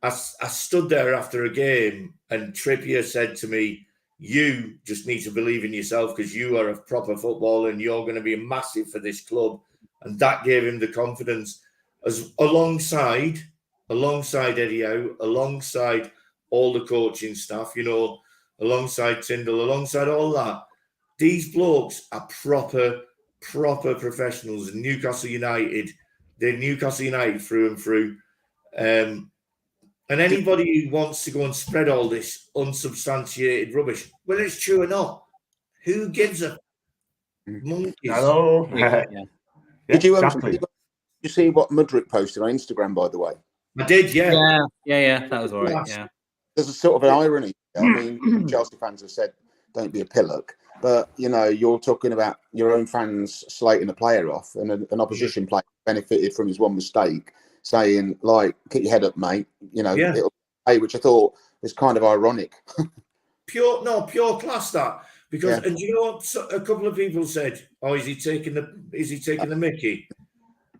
stood there after a game and Trippier said to me, you just need to believe in yourself because you are a proper footballer and you're going to be massive for this club. And that gave him the confidence, as alongside Eddie Howe, alongside all the coaching staff, you know, alongside Tyndall, alongside all that. These blokes are proper professionals. And Newcastle United, they're Newcastle United through and through. And anybody who wants to go and spread all this unsubstantiated rubbish, whether it's true or not, who gives a monkeys? Hello. Did you see what Mudrick posted on Instagram, by the way? I did, yeah. Yeah, that was all right, yeah. There's a sort of an irony. I mean, Chelsea fans have said, don't be a pillock. But, you know, you're talking about your own fans slating a player off and an opposition player benefited from his one mistake, saying, like, get your head up, mate. You know, it'll pay, which I thought was kind of ironic. Pure class, that. Because, and you know what? So, a couple of people said, oh, is he taking the mickey?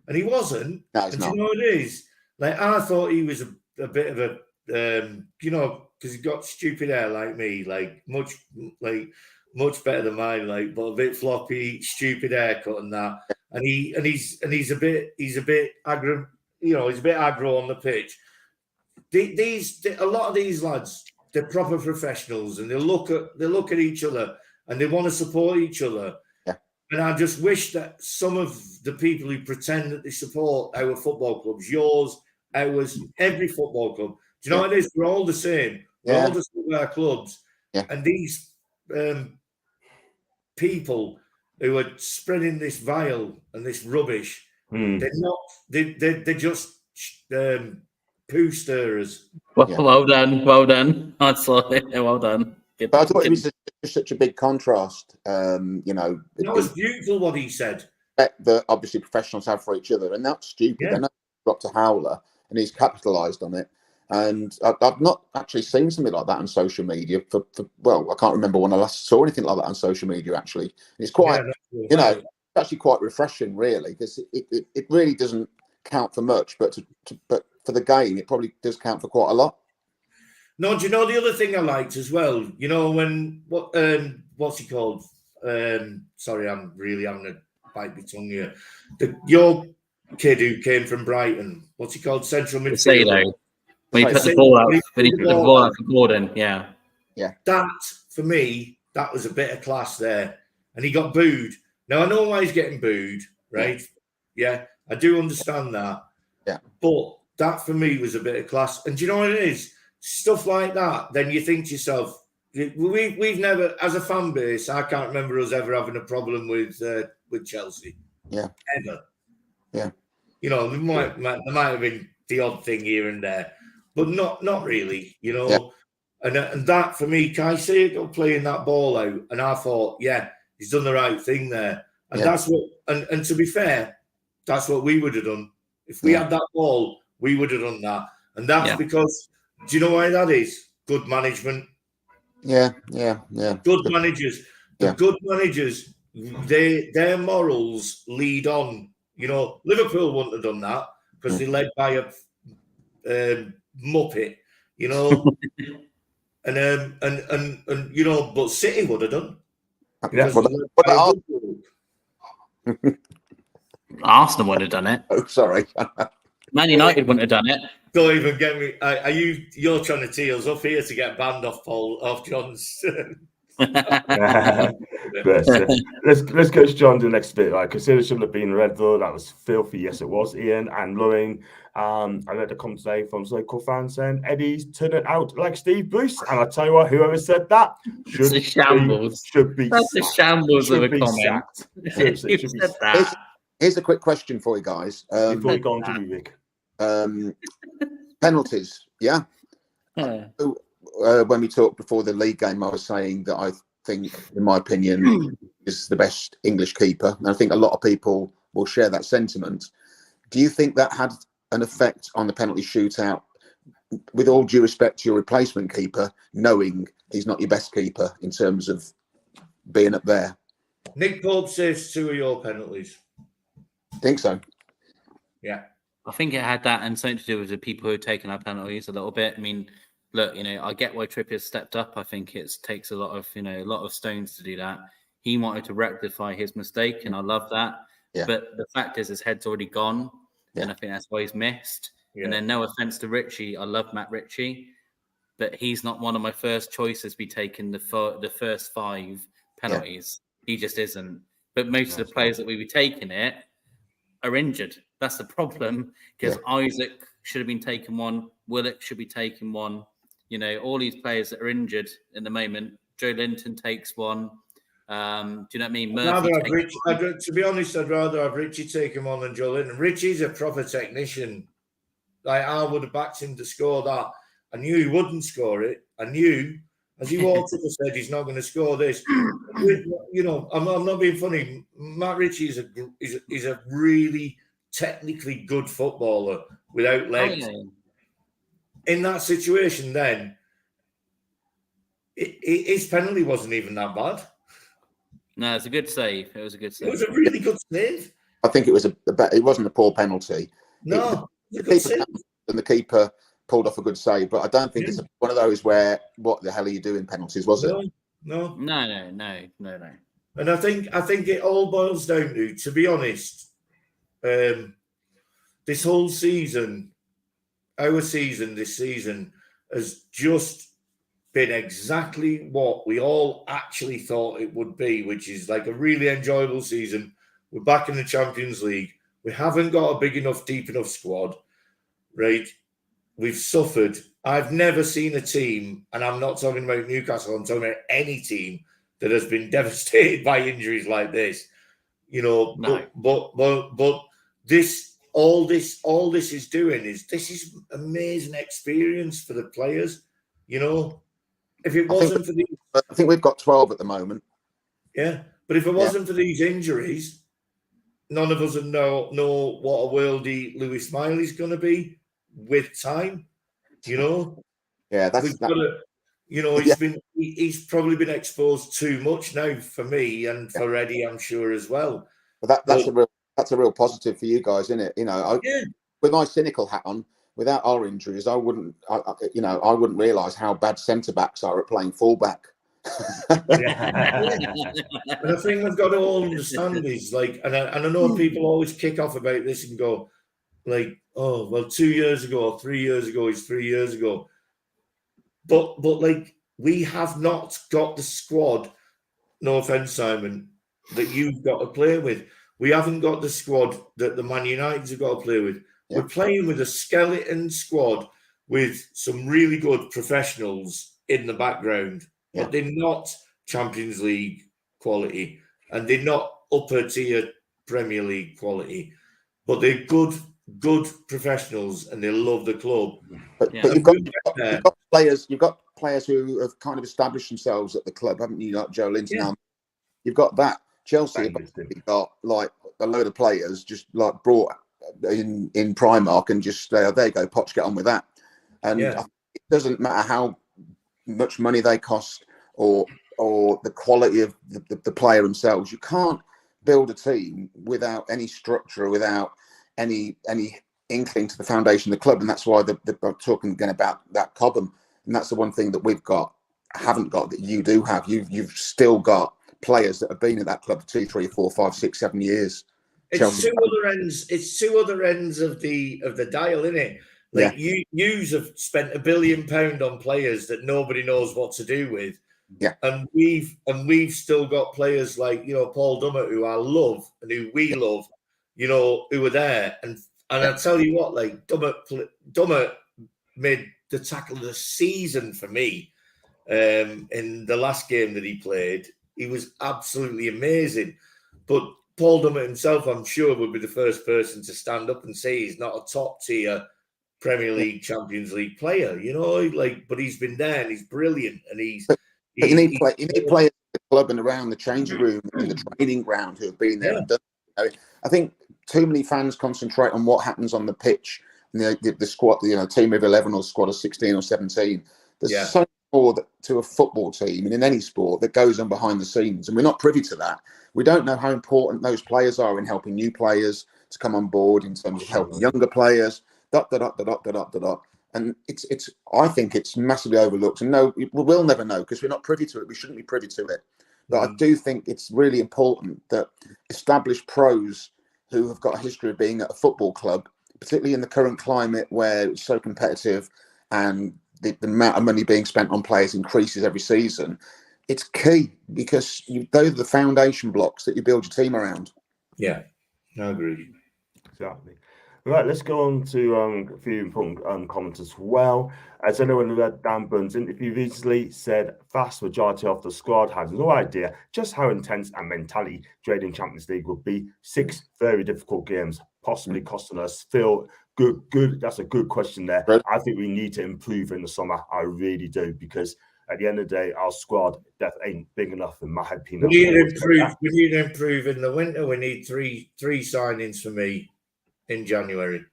And he wasn't. No, it's not. You know what it is? Like, I thought he was a bit of you know, because he's got stupid hair like me, like much better than mine, like, but a bit floppy, stupid haircut and that. And he's a bit aggro, you know, he's a bit aggro on the pitch. A lot of these lads, they're proper professionals, and they look at each other and they want to support each other. Yeah. And I just wish that some of the people who pretend that they support our football clubs, yours, ours, every football club, do you know what it is? We're all the same. We're all the same with our clubs. Yeah. And these people who are spreading this vile and this rubbish, they're not. They're just poo stirrers. Well done, well done. I saw it. Well done. But I thought it was such a big contrast. You know, That was beautiful what he said. That obviously professionals have for each other, and that's stupid. Yeah. They're not got to Howler, and he's capitalised on it. And I've not actually seen something like that on social media. Well, I can't remember when I last saw anything like that on social media. Actually, it's quite, you know, it's actually quite refreshing, really, because it really doesn't count for much, but for the game, it probably does count for quite a lot. No, do you know the other thing I liked as well? You know, when what's he called? Sorry, I'm really having a bite my tongue here. Your kid who came from Brighton, what's he called? Central midfielder. When he put the ball out, for Gordon, yeah. That, for me, that was a bit of class there. And he got booed. Now, I know why he's getting booed, right? Yeah, I do understand that. Yeah. But that, for me, was a bit of class. And do you know what it is? Stuff like that, then you think to yourself, we've never, as a fan base, I can't remember us ever having a problem with Chelsea. Yeah. Ever. Yeah. You know, there might have been the odd thing here and there, but not really, you know. Yeah. And that, for me, Caicedo playing that ball out, and I thought, yeah, he's done the right thing there. And that's what, and to be fair, that's what we would have done. If we had that ball, we would have done that. And that's because, do you know why that is? Good management. Yeah. Good managers. The good managers, their morals lead on. You know, Liverpool wouldn't have done that because they led by a muppet, you know. and you know, but City would have done. Arsenal would have done it. Oh, sorry. Man United wouldn't have done it. Don't even get me. You're trying to tee us up here to get banned off John's. Let's go to John the next bit. I consider it shouldn't have been red though. That was filthy. Yes, it was. Ian and Lorraine. I read a comment today from local fans saying Eddie's turning out like Steve Bruce, and I tell you what, whoever said that should be That's a shambles of a comment. Here's a quick question for you guys. Before we go on to music. Penalties, when we talked before the league game, I was saying that I think, in my opinion, is the best English keeper, and I think a lot of people will share that sentiment. Do you think that had an effect on the penalty shootout? With all due respect to your replacement keeper, knowing he's not your best keeper in terms of being up there. Nick Pope saves 2 of your penalties. Think so? Yeah. I think it had that and something to do with the people who are taking our penalties a little bit. I mean, look, you know, I get why Trippier stepped up. I think it takes a lot of stones to do that. He wanted to rectify his mistake, and I love that. Yeah. But the fact is, his head's already gone, and I think that's why he's missed. Yeah. And then, no offense to Richie, I love Matt Ritchie, but he's not one of my first choices. Be taking the first 5 penalties. He just isn't. But most of the players that we be taking it are injured. That's the problem, because Isaac should have been taking one. Willock should be taking one. You know, all these players that are injured in the moment. Joe Linton takes one. Do you know what I mean? To be honest, I'd rather have Richie taking one than Joe Linton. Richie's a proper technician. Like, I would have backed him to score that. I knew he wouldn't score it. I knew, as he walked up and said, he's not going to score this. You know, I'm not being funny. Matt Ritchie is a really technically good footballer without legs. In that situation, then his penalty wasn't even that bad. No, it's a good save. It was a good save. It was a really good save. I think it was it wasn't a poor penalty. No, the keeper pulled off a good save, but I don't think it's one of those where what the hell are you doing penalties, was it? No. No. And I think it all boils down to be honest, this whole season, this season has just been exactly what we all actually thought it would be, which is like a really enjoyable season. We're back in the Champions League. We haven't got a big enough, deep enough squad, right? We've suffered. I've never seen a team, and I'm not talking about Newcastle, I'm talking about any team that has been devastated by injuries like this. No. But this all this is doing is this is amazing experience for the players. If it wasn't for these, I think we've got 12 at the moment. Yeah, but if it wasn't for these injuries, none of us would know what a worldie Lewis Miley's going to be with time. Yeah, we've got to. He's probably been exposed too much now for me and for Eddie, I'm sure as well. But that's a real positive for you guys, isn't it? With my cynical hat on, without our injuries, I wouldn't realise how bad centre backs are at playing fullback. And the thing we've got to all understand is and I know people always kick off about this and go like, oh well, 2 years ago or 3 years ago is 3 years ago. But we have not got the squad, no offence, Simon, that you've got to play with. We haven't got the squad that the Man United have got to play with. Yeah. We're playing with a skeleton squad with some really good professionals in the background, but they're not Champions League quality and they're not upper tier Premier League quality, but they're good professionals and they love the club. But you've got players who have kind of established themselves at the club, haven't you? Like Joe Linton. Yeah. You've got that. Chelsea have got like a load of players just like brought in Primark and just there you go, Poch, get on with that. And it doesn't matter how much money they cost or the quality of the player themselves. You can't build a team without any structure, without any inkling to the foundation of the club, and that's why I'm talking again about that Cobham, and that's the one thing that we've got, haven't got, that you do have. You've still got players that have been at that club for 2, 3, 4, 5, 6, 7 years. It's two other ends of the dial, isn't it? Like yous have spent £1 billion on players that nobody knows what to do with. Yeah. And we've still got players like, Paul Dummett, who I love and who we love, who are there. And I tell you what, like Dummett made the tackle of the season for me in the last game that he played. He was absolutely amazing. But Paul Dummett himself, I'm sure, would be the first person to stand up and say he's not a top tier Premier League, Champions League player, but he's been there and he's brilliant. And you need players at the club and around the changing room and the training ground who have been there and done it. I think too many fans concentrate on what happens on the pitch and the squad, team of 11 or squad of 16 or 17. There's so much more to a football team and in any sport that goes on behind the scenes, and we're not privy to that. We don't know how important those players are in helping new players to come on board, in terms of helping younger players. And I think it's massively overlooked. And no, we'll never know because we're not privy to it. We shouldn't be privy to it. But I do think it's really important that established pros who have got a history of being at a football club, particularly in the current climate where it's so competitive and the amount of money being spent on players increases every season, it's key because those are the foundation blocks that you build your team around. Yeah, I agree. Exactly. Right, let's go on to a few important comments as well. As anyone who read Dan Burns' interview recently said, vast majority of the squad has no idea just how intense and mentality trading Champions League would be. 6 very difficult games, possibly costing us. Phil, good. That's a good question there. Right. I think we need to improve in the summer. I really do, because at the end of the day, our squad that ain't big enough in my opinion. We need to improve in the winter. We need three signings for me in January.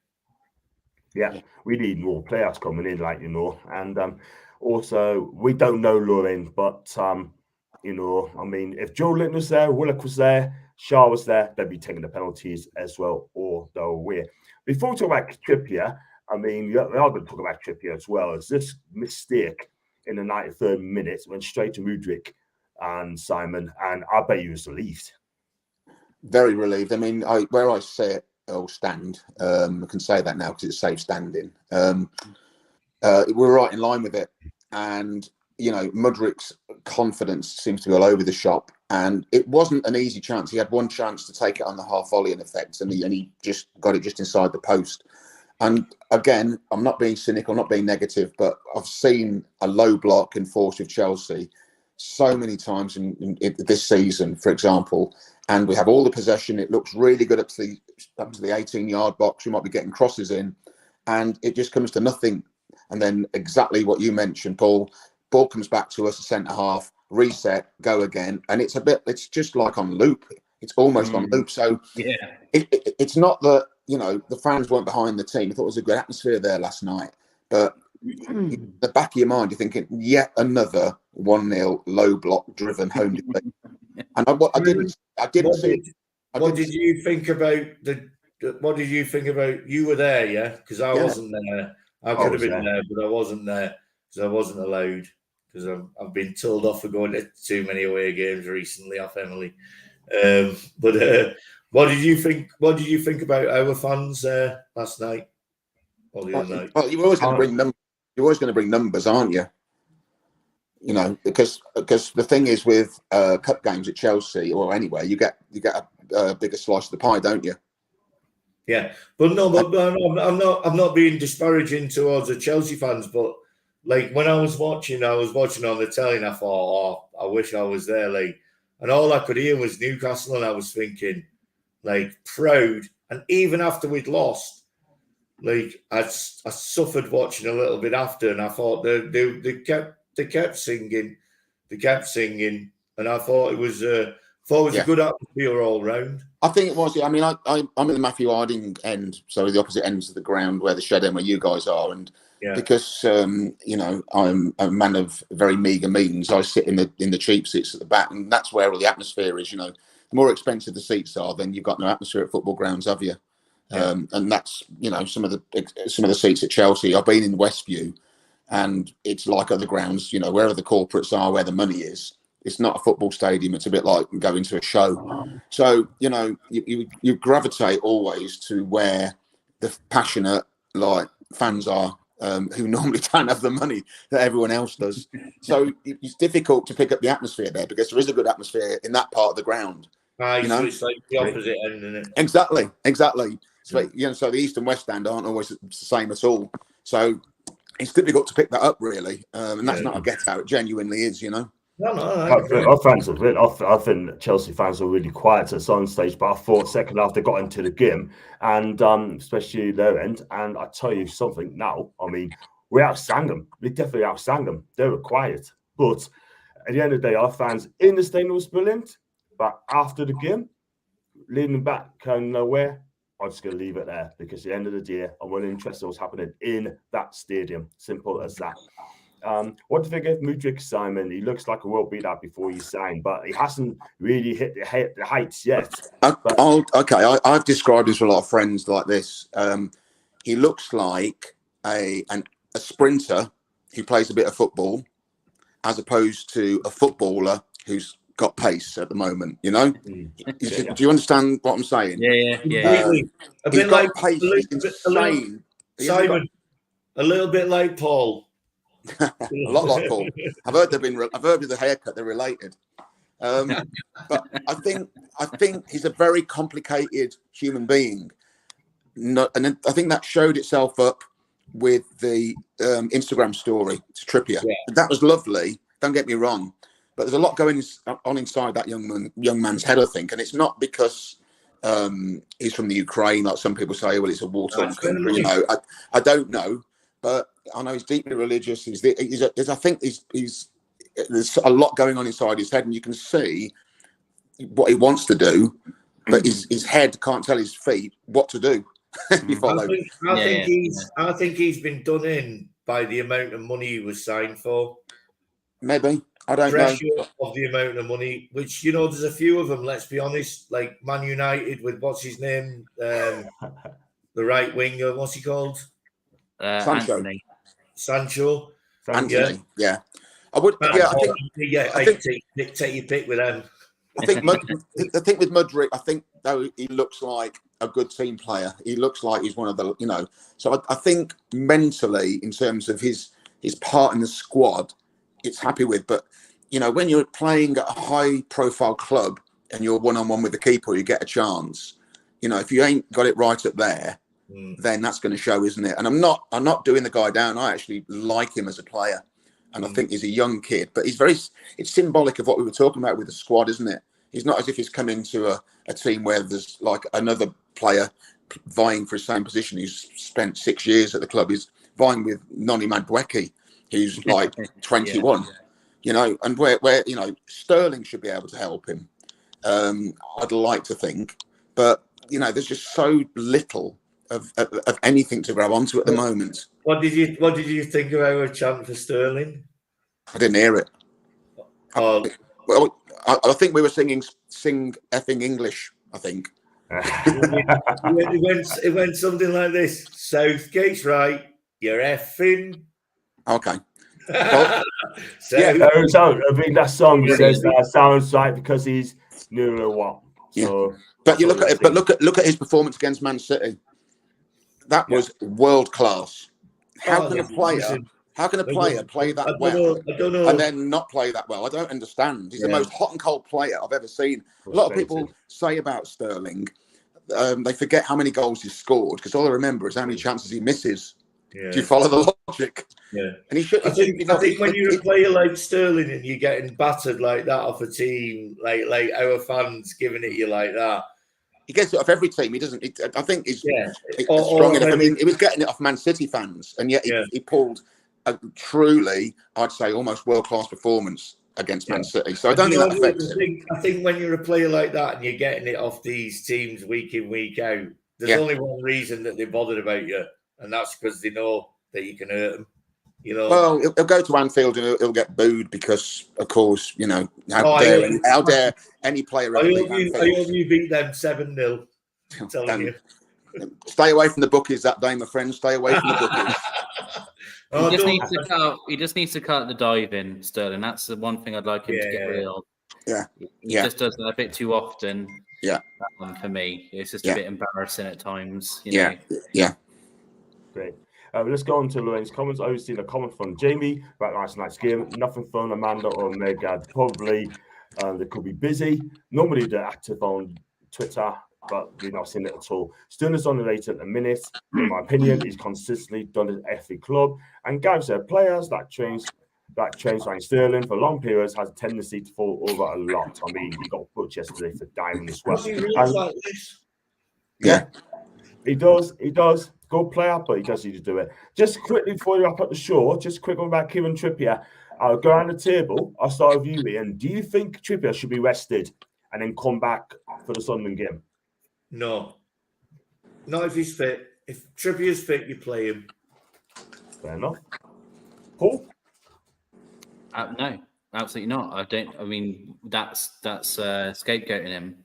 Yeah, we need more players coming in, and also we don't know Lorraine, but I mean, if Joe Linton was there, Willock was there, Shaw was there, they'd be taking the penalties as well, or they'll win. Before we talk about Trippier, I mean, we are going to talk about Trippier as well. As this mistake in the 93rd minute went straight to Mudryk and Simon, and I bet he was relieved. Very relieved. I mean, where I sit or stand, I can say that now because it's safe standing. We're right in line with it, and you know, Mudryk's confidence seems to be all over the shop, and it wasn't an easy chance. He had one chance to take it on the half volley in effect, and he just got it just inside the post. And again, I'm not being cynical, I'm not being negative, but I've seen a low block enforced with Chelsea so many times in this season, for example, and we have all the possession. It looks really good up to the 18-yard box. We might be getting crosses in, and it just comes to nothing. And then exactly what you mentioned, Paul. Ball comes back to us, a centre half, reset, go again, and it's just like on loop. It's almost on loop. So yeah, it's not that, you know, the fans weren't behind the team. I thought it was a good atmosphere there last night, but in the back of your mind, you're thinking yet another 1-0 low block driven home defeat. And I didn't see. What did you think about what did you think about? You were there, yeah? Because I wasn't there. I could have been there, but I wasn't there because I wasn't allowed. Because I've been told off for going to too many away games recently off Emily. But what did you think? What did you think about our fans last night or the other night? Well, you're always going to bring numbers. You're always going to bring numbers, aren't you? You know, because the thing is with cup games at Chelsea or anywhere, you get a bigger slice of the pie, don't you? Yeah, but I'm not being disparaging towards the Chelsea fans, but like when I was watching on the telly, and I thought, oh, I wish I was there. Like, and all I could hear was Newcastle, and I was thinking, like, proud. And even after we'd lost, like, I suffered watching a little bit after, and I thought they kept singing, and I thought it was a good atmosphere all round. I think it was. I mean, I'm in the Matthew Harding end, so the opposite ends of the ground where the shed end where you guys are, and because you know, I'm a man of very meagre means, I sit in the cheap seats at the back, and that's where all the atmosphere is. You know, the more expensive the seats are, then you've got no atmosphere at football grounds, have you? Yeah. And that's, you know, some of the seats at Chelsea. I've been in Westview, and it's like other grounds. You know, wherever the corporates are, where the money is. It's not a football stadium. It's a bit like going to a show. So, you know, you gravitate always to where the passionate, like, fans are, who normally don't have the money that everyone else does. So it's difficult to pick up the atmosphere there because there is a good atmosphere in that part of the ground. You know? So it's like the opposite end, isn't it? Exactly. So, you know, so the east and west stand aren't always the same at all. So it's difficult to pick that up, really. And that's not a get out. It genuinely is, you know. No. I think Chelsea fans were really quiet at some stage, but I thought second half they got into the game, and especially their end. And I tell you something now, I mean, we outsang them. We definitely outsang them. They were quiet, but at the end of the day, our fans in the stadium was brilliant. But after the game, leading back and nowhere, I'm just going to leave it there because at the end of the day, I'm really interested in what's happening in that stadium. Simple as that. What do you think of Mudryk, Simon? He looks like a world beater before he signed, but he hasn't really hit the heights yet. I've described him to a lot of friends like this. He looks like a sprinter who plays a bit of football, as opposed to a footballer who's got pace at the moment. You know, do you understand what I'm saying? Yeah. A bit like pace. Insane. Simon, a little bit like Paul. A lot like Paul. I've heard with the haircut they're related. But I think he's a very complicated human being. And I think that showed itself up with the Instagram story to Trippier. Yeah. That was lovely. Don't get me wrong, but there's a lot going on inside that young man's head, I think, and it's not because he's from the Ukraine, like some people say. Well, it's a war-torn country. You know, I don't know. But I know he's deeply religious. I think there's a lot going on inside his head, and you can see what he wants to do, but his head can't tell his feet what to do. I think he's been done in by the amount of money he was signed for. Maybe. I don't know. Of the amount of money, which, you know, there's a few of them, let's be honest, like Man United with what's his name, the right winger, what's he called? Sancho. Sancho. Anthony. Yeah. I would. Yeah. I think take your pick with them. I think with Mudryk, I think though he looks like a good team player. He looks like he's one of the, So I think mentally, in terms of his part in the squad, it's happy with. But when you're playing at a high-profile club and you're one-on-one with the keeper, you get a chance. If you ain't got it right up there, then that's going to show, isn't it? And I'm not doing the guy down. I actually like him as a player. And I think he's a young kid, but it's symbolic of what we were talking about with the squad, isn't it? He's not as if he's come into a team where there's like another player vying for his same position. He's spent 6 years at the club. He's vying with Noni Madueke, who's like 21, and where Sterling should be able to help him. I'd like to think, but there's just so little of anything to grab onto at the moment. What did you think of our chant for Sterling? I didn't hear it. Well, I think we were sing effing English. I think it went something like this: Southgate's right, you're effing. Okay. Well, I think that song says that sounds right because he's what. So, but you look at it. But look at his performance against Man City. That was world class. How can a player play that well and then not play that well? I don't understand. He's the most hot and cold player I've ever seen. A lot of people say about Sterling, they forget how many goals he's scored because all they remember is how many chances he misses. Yeah. Do you follow the logic? Yeah. And he should. I think when you're a player like Sterling and you're getting battered like that off a team, like our fans giving it you like that. He gets it off every team. He doesn't. I think he's strong enough. I mean, he was getting it off Man City fans, and yet he pulled a truly, I'd say, almost world-class performance against Man City. So I don't think that affects him. I think when you're a player like that and you're getting it off these teams week in, week out, there's only one reason that they're bothered about you, and that's because they know that you can hurt them. Well, he'll go to Anfield and he'll get booed because, of course, how dare any player ever beat Anfield. I hope you beat them 7-0. I'm telling you. Stay away from the bookies that day, my friend. Stay away from the bookies. He just needs to cut the dive in, Sterling. That's the one thing I'd like him to get rid of. Yeah. He just does that a bit too often. Yeah. That one for me. It's just a bit embarrassing at times. Yeah. Great. Let's go on to Lorraine's comments. I've seen a comment from Jamie about last night's game. Nothing from Amanda or Megad. Probably they could be busy. Normally they're active on Twitter, but we've not seen it at all. Sterling's on the late at the minute. In my opinion, he's consistently done it at every club. And Gav said players that trains like Sterling for long periods has a tendency to fall over a lot. I mean, he got booked yesterday for diving as well. Yeah. He does. Good player, but he does need to do it. Just quickly before you wrap up the show, just quick one about Kieran Trippier. I'll go around the table. I'll start with you, Ian. Do you think Trippier should be rested and then come back for the Sunderland game? No. Not if he's fit. If Trippier's fit, you play him. Fair enough. Paul? No, absolutely not. I mean, that's scapegoating him.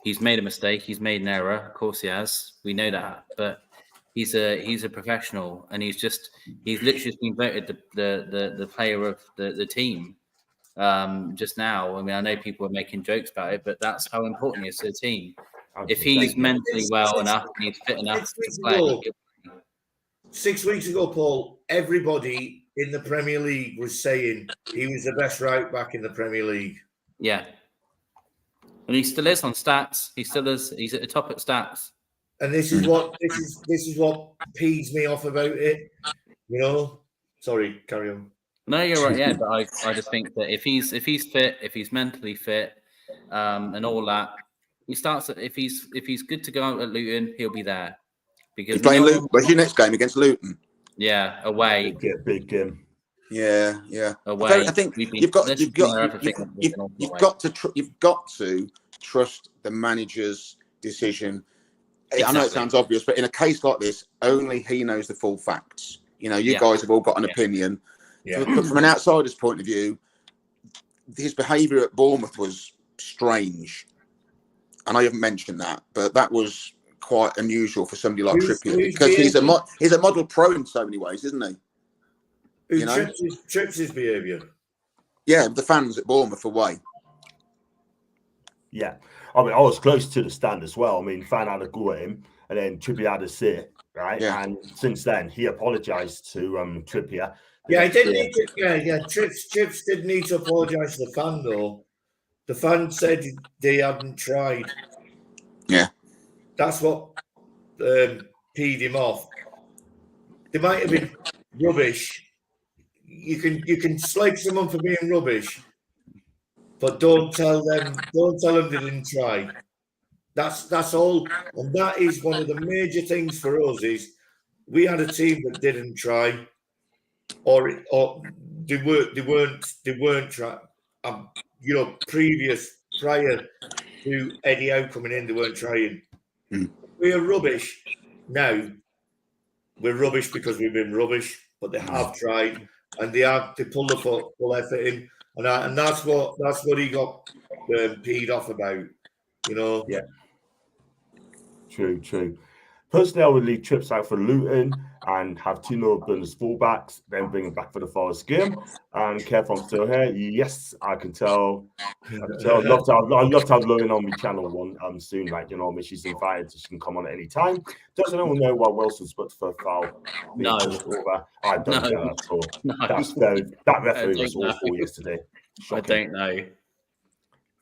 He's made a mistake. He's made an error. Of course he has. We know that. But he's a professional, and he's literally been voted the player of the team just now. I mean, I know people are making jokes about it, but that's how important he is to the team. If he's mentally well enough and he's fit enough to play. 6 weeks ago, Paul, everybody in the Premier League was saying he was the best right back in the Premier League. Yeah. And he still is on stats. He still is. He's at the top at stats. And this is what pees me off about it. Sorry, carry on. No, you're right. Yeah, but I just think that if he's fit, if he's mentally fit, and all that, he starts. If he's good to go out at Luton, he'll be there. Because he's playing Luton. Where's your next game against Luton? Yeah, away. Big game. Yeah. Away. I think you've got to trust the manager's decision. Exactly. I know it sounds obvious, but in a case like this, only he knows the full facts. You guys have all got an opinion. Yeah. But from an outsider's point of view, his behaviour at Bournemouth was strange. And I haven't mentioned that, but that was quite unusual for somebody like Who's Trippier, because he's behaviour? a model pro in so many ways, isn't he? Who You know? trips his behaviour? Yeah, the fans at Bournemouth away. Yeah. I mean, I was close to the stand as well. I mean, fan had a go at him, and then Trippier had a sit, right? Yeah. And since then, he apologised to Trippier. Yeah, he didn't need to. Yeah. Trips did need to apologise to the fan though. The fan said they hadn't tried. Yeah. That's what peed him off. They might have been rubbish. You can slag someone for being rubbish, but don't tell them they didn't try. That's all, and that is one of the major things for us. Is we had a team that didn't try, or they weren't trying. You know, prior to Eddie Howe coming in, they weren't trying. We are rubbish now. We're rubbish because we've been rubbish, but they have tried, and they pulled the full effort in, and that's what he got peed off about. You know. Yeah. True. Personally, I would leave Trips out for Luton and have Tino Burn as fullbacks, then bring him back for the Forest game. And Kev, I'm still here. Yes, I can tell. I'd love to have Luton on my channel one soon. Like, you know, I mean, she's invited, so she can come on at any time. Doesn't anyone know why Wilson's booked for a foul? No. I don't know at all. No. That referee was awful yesterday. Shocking. I don't know.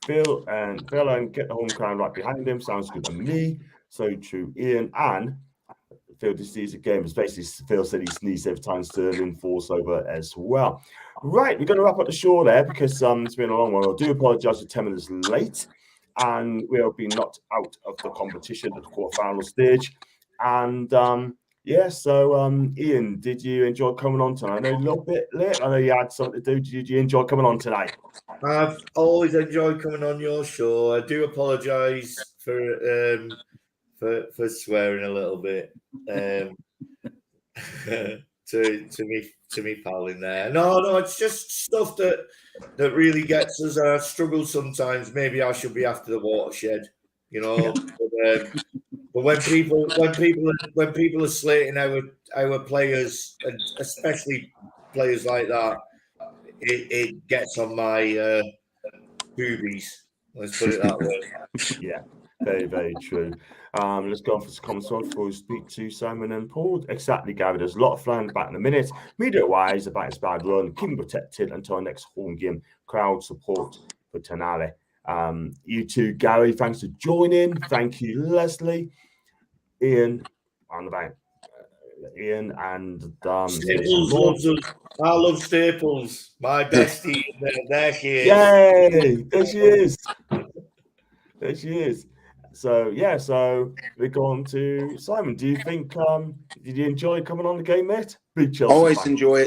Phil and get the home crowd right behind him. Sounds good to me. So true. Ian and Phil sees the game. Basically, Phil said he sneezed every time Sterling falls over as well. Right, we're going to wrap up the show there because it's been a long one. I do apologise for 10 minutes late, and we'll be knocked out of the competition at the quarterfinal stage. And so Ian, did you enjoy coming on tonight? I know a little bit late. I know you had something to do. Did you enjoy coming on tonight? I've always enjoyed coming on your show. I do apologise for swearing a little bit to me pal in there. No, it's just stuff that really gets us. I struggle sometimes. Maybe I should be after the watershed, you know. But when people are slating our players, and especially players like that, it gets on my boobies. Let's put it that way. Yeah, very, very true. Let's go on for some comments before we speak to Simon and Paul. Exactly, Gary. There's a lot of flying back in a minute. Media-wise, about his bad run, keep him protected until our next home game. Crowd support for Tonali. You too, Gary. Thanks for joining. Thank you, Leslie. Ian, on the back. Ian and Staples loves us. I love Staples, my bestie. There she is. Yay! There she is. There she is. So we're going to Simon. Do you think did you enjoy coming on the game, mate? Big Chelsea Always fan. enjoy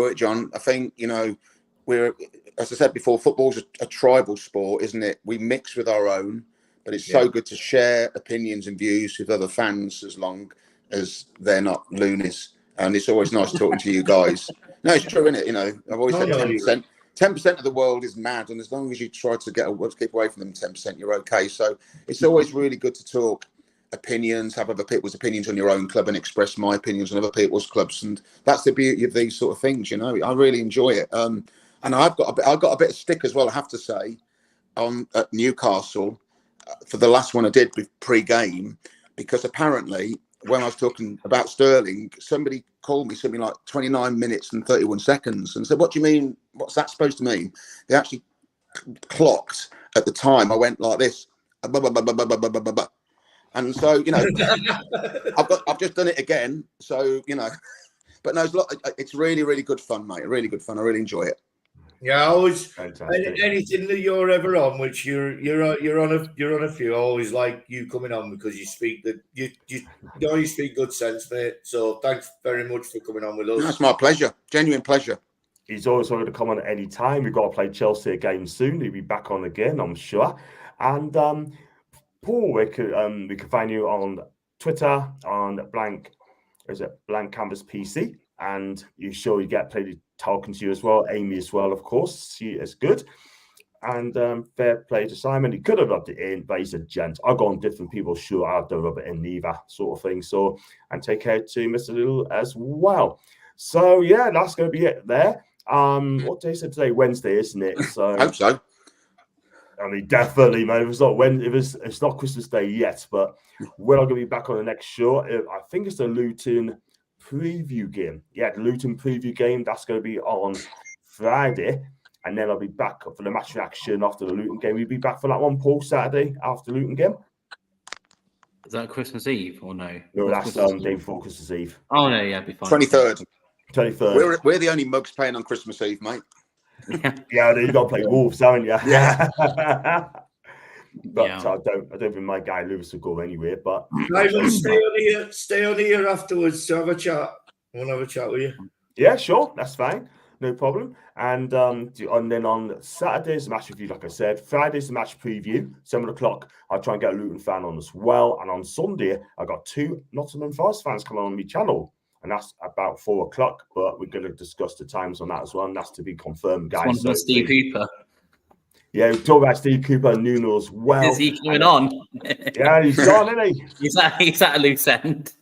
it, John. I think, you know, we're, as I said before, football's a tribal sport, isn't it? We mix with our own, but it's so good to share opinions and views with other fans as long as they're not loonies. And it's always nice talking to you guys. No, it's true, isn't it? You know, I've always said 10%. 10% of the world is mad, and as long as you try to keep away from them 10%, you're okay. So it's always really good to talk opinions, have other people's opinions on your own club, and express my opinions on other people's clubs. And that's the beauty of these sort of things, you know. I really enjoy it. And I've got a bit of stick as well, I have to say, at Newcastle for the last one I did with pre-game, because apparently when I was talking about Sterling, somebody called me something like 29 minutes and 31 seconds and said, "What do you mean? What's that supposed to mean?" They actually clocked at the time. I went like this. And so, you know, I've just done it again. So, you know, but no, it's really, really good fun, mate. Really good fun. I really enjoy it. Yeah, I always anything that you're ever on, which you're on a few. I always like you coming on because you speak you speak good sense, mate. So thanks very much for coming on with us. That's my pleasure, genuine pleasure. He's always going to come on at any time. We've got to play Chelsea again soon. He'll be back on again, I'm sure. And Paul, we can find you on Twitter on blank canvas PC, and you sure you get plenty talking to you as well. Amy as well, of course. She is good. And fair play to Simon. He could have rubbed it in, but he's a gent. I've gone different people, sure, I don't rub it in neither, sort of thing. So, and take care to Mr. Little as well. So, yeah, that's going to be it there. What day is it today? Wednesday, isn't it? So, I hope so. I mean, definitely, man. It's not Christmas Day yet, but when I'm going to be back on the next show, I think it's the Luton preview game. Yeah, the Luton preview game. That's going to be on Friday. And then I'll be back for the match reaction after the Luton game. You'll be back for that one, Paul, Saturday after the Luton game? Is that Christmas Eve or no? No, that's day before Christmas Eve. Oh, no, yeah, it'd be fine. 23rd. 23rd. We're the only mugs playing on Christmas Eve, mate. Yeah, you got to play Wolves, haven't you? Yeah. But Yeah. I don't think my guy Lewis will go anywhere. But Ivan, stay on here afterwards to have a chat. I want to have a chat with you. yeah, sure, that's fine. No problem. And then on Saturday's match review, like I said, Friday's the match preview, 7 o'clock. I'll try and get a Luton fan on as well. And on Sunday, I got 2 Nottingham Forest fans coming on my channel. And that's about 4 o'clock. But we're going to discuss the times on that as well. And that's to be confirmed, guys. So Steve Cooper. Yeah, we talk about Steve Cooper and Nuno as well. Is he coming on? Yeah, he's gone, isn't he? He's at a loose end.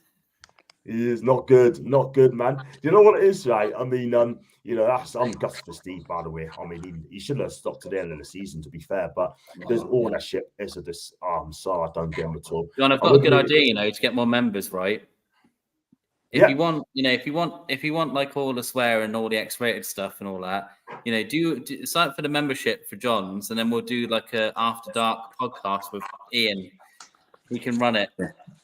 He is not good, man. You know what it is, right? I mean, I'm gutted for Steve, by the way. I mean, he should have stopped at the end of the season, to be fair. But there's ownership. Is a this. I'm sorry, I don't get him at all. John, I've got a good idea, to get more members, right? If you want like all the swear and all the X-rated stuff and all that, do sign up for the membership for John's, and then we'll do like a after dark podcast with Ian. He can run it.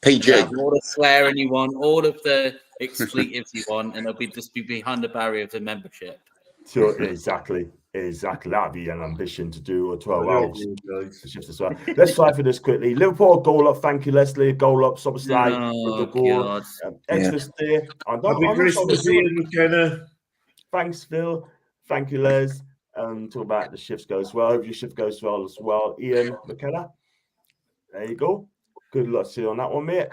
PG. Oh, All the swearing you want, all of the expletives you want, and it'll be behind the barrier of the membership. Sure, exactly. That'd be an ambition to do 12 hours. As well. Let's try for this quickly. Liverpool goal up. Thank you, Leslie. Goal up. Super slide. Oh, the goal. God. Extra stay. Happy Christmas, Ian McKenna. Thanks, Phil. Thank you, Les. Talk about the shifts go as well. Hope your shift goes well as well. Ian McKenna. There you go. Good luck to you on that one, mate.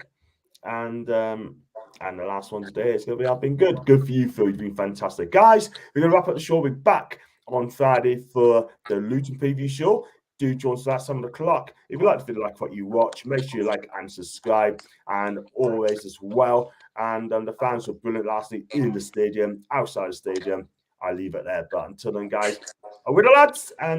And the last one today is going to be I've been good. Good for you, Phil. You've been fantastic. Guys, we're going to wrap up the show. We'll be back on Friday for the Luton preview show. Do join us at 7 o'clock. If you like the video, like what you watch, make sure you like and subscribe. And always as well. And the fans were brilliant last night in the stadium, outside the stadium. I leave it there. But until then, guys, with the lads. And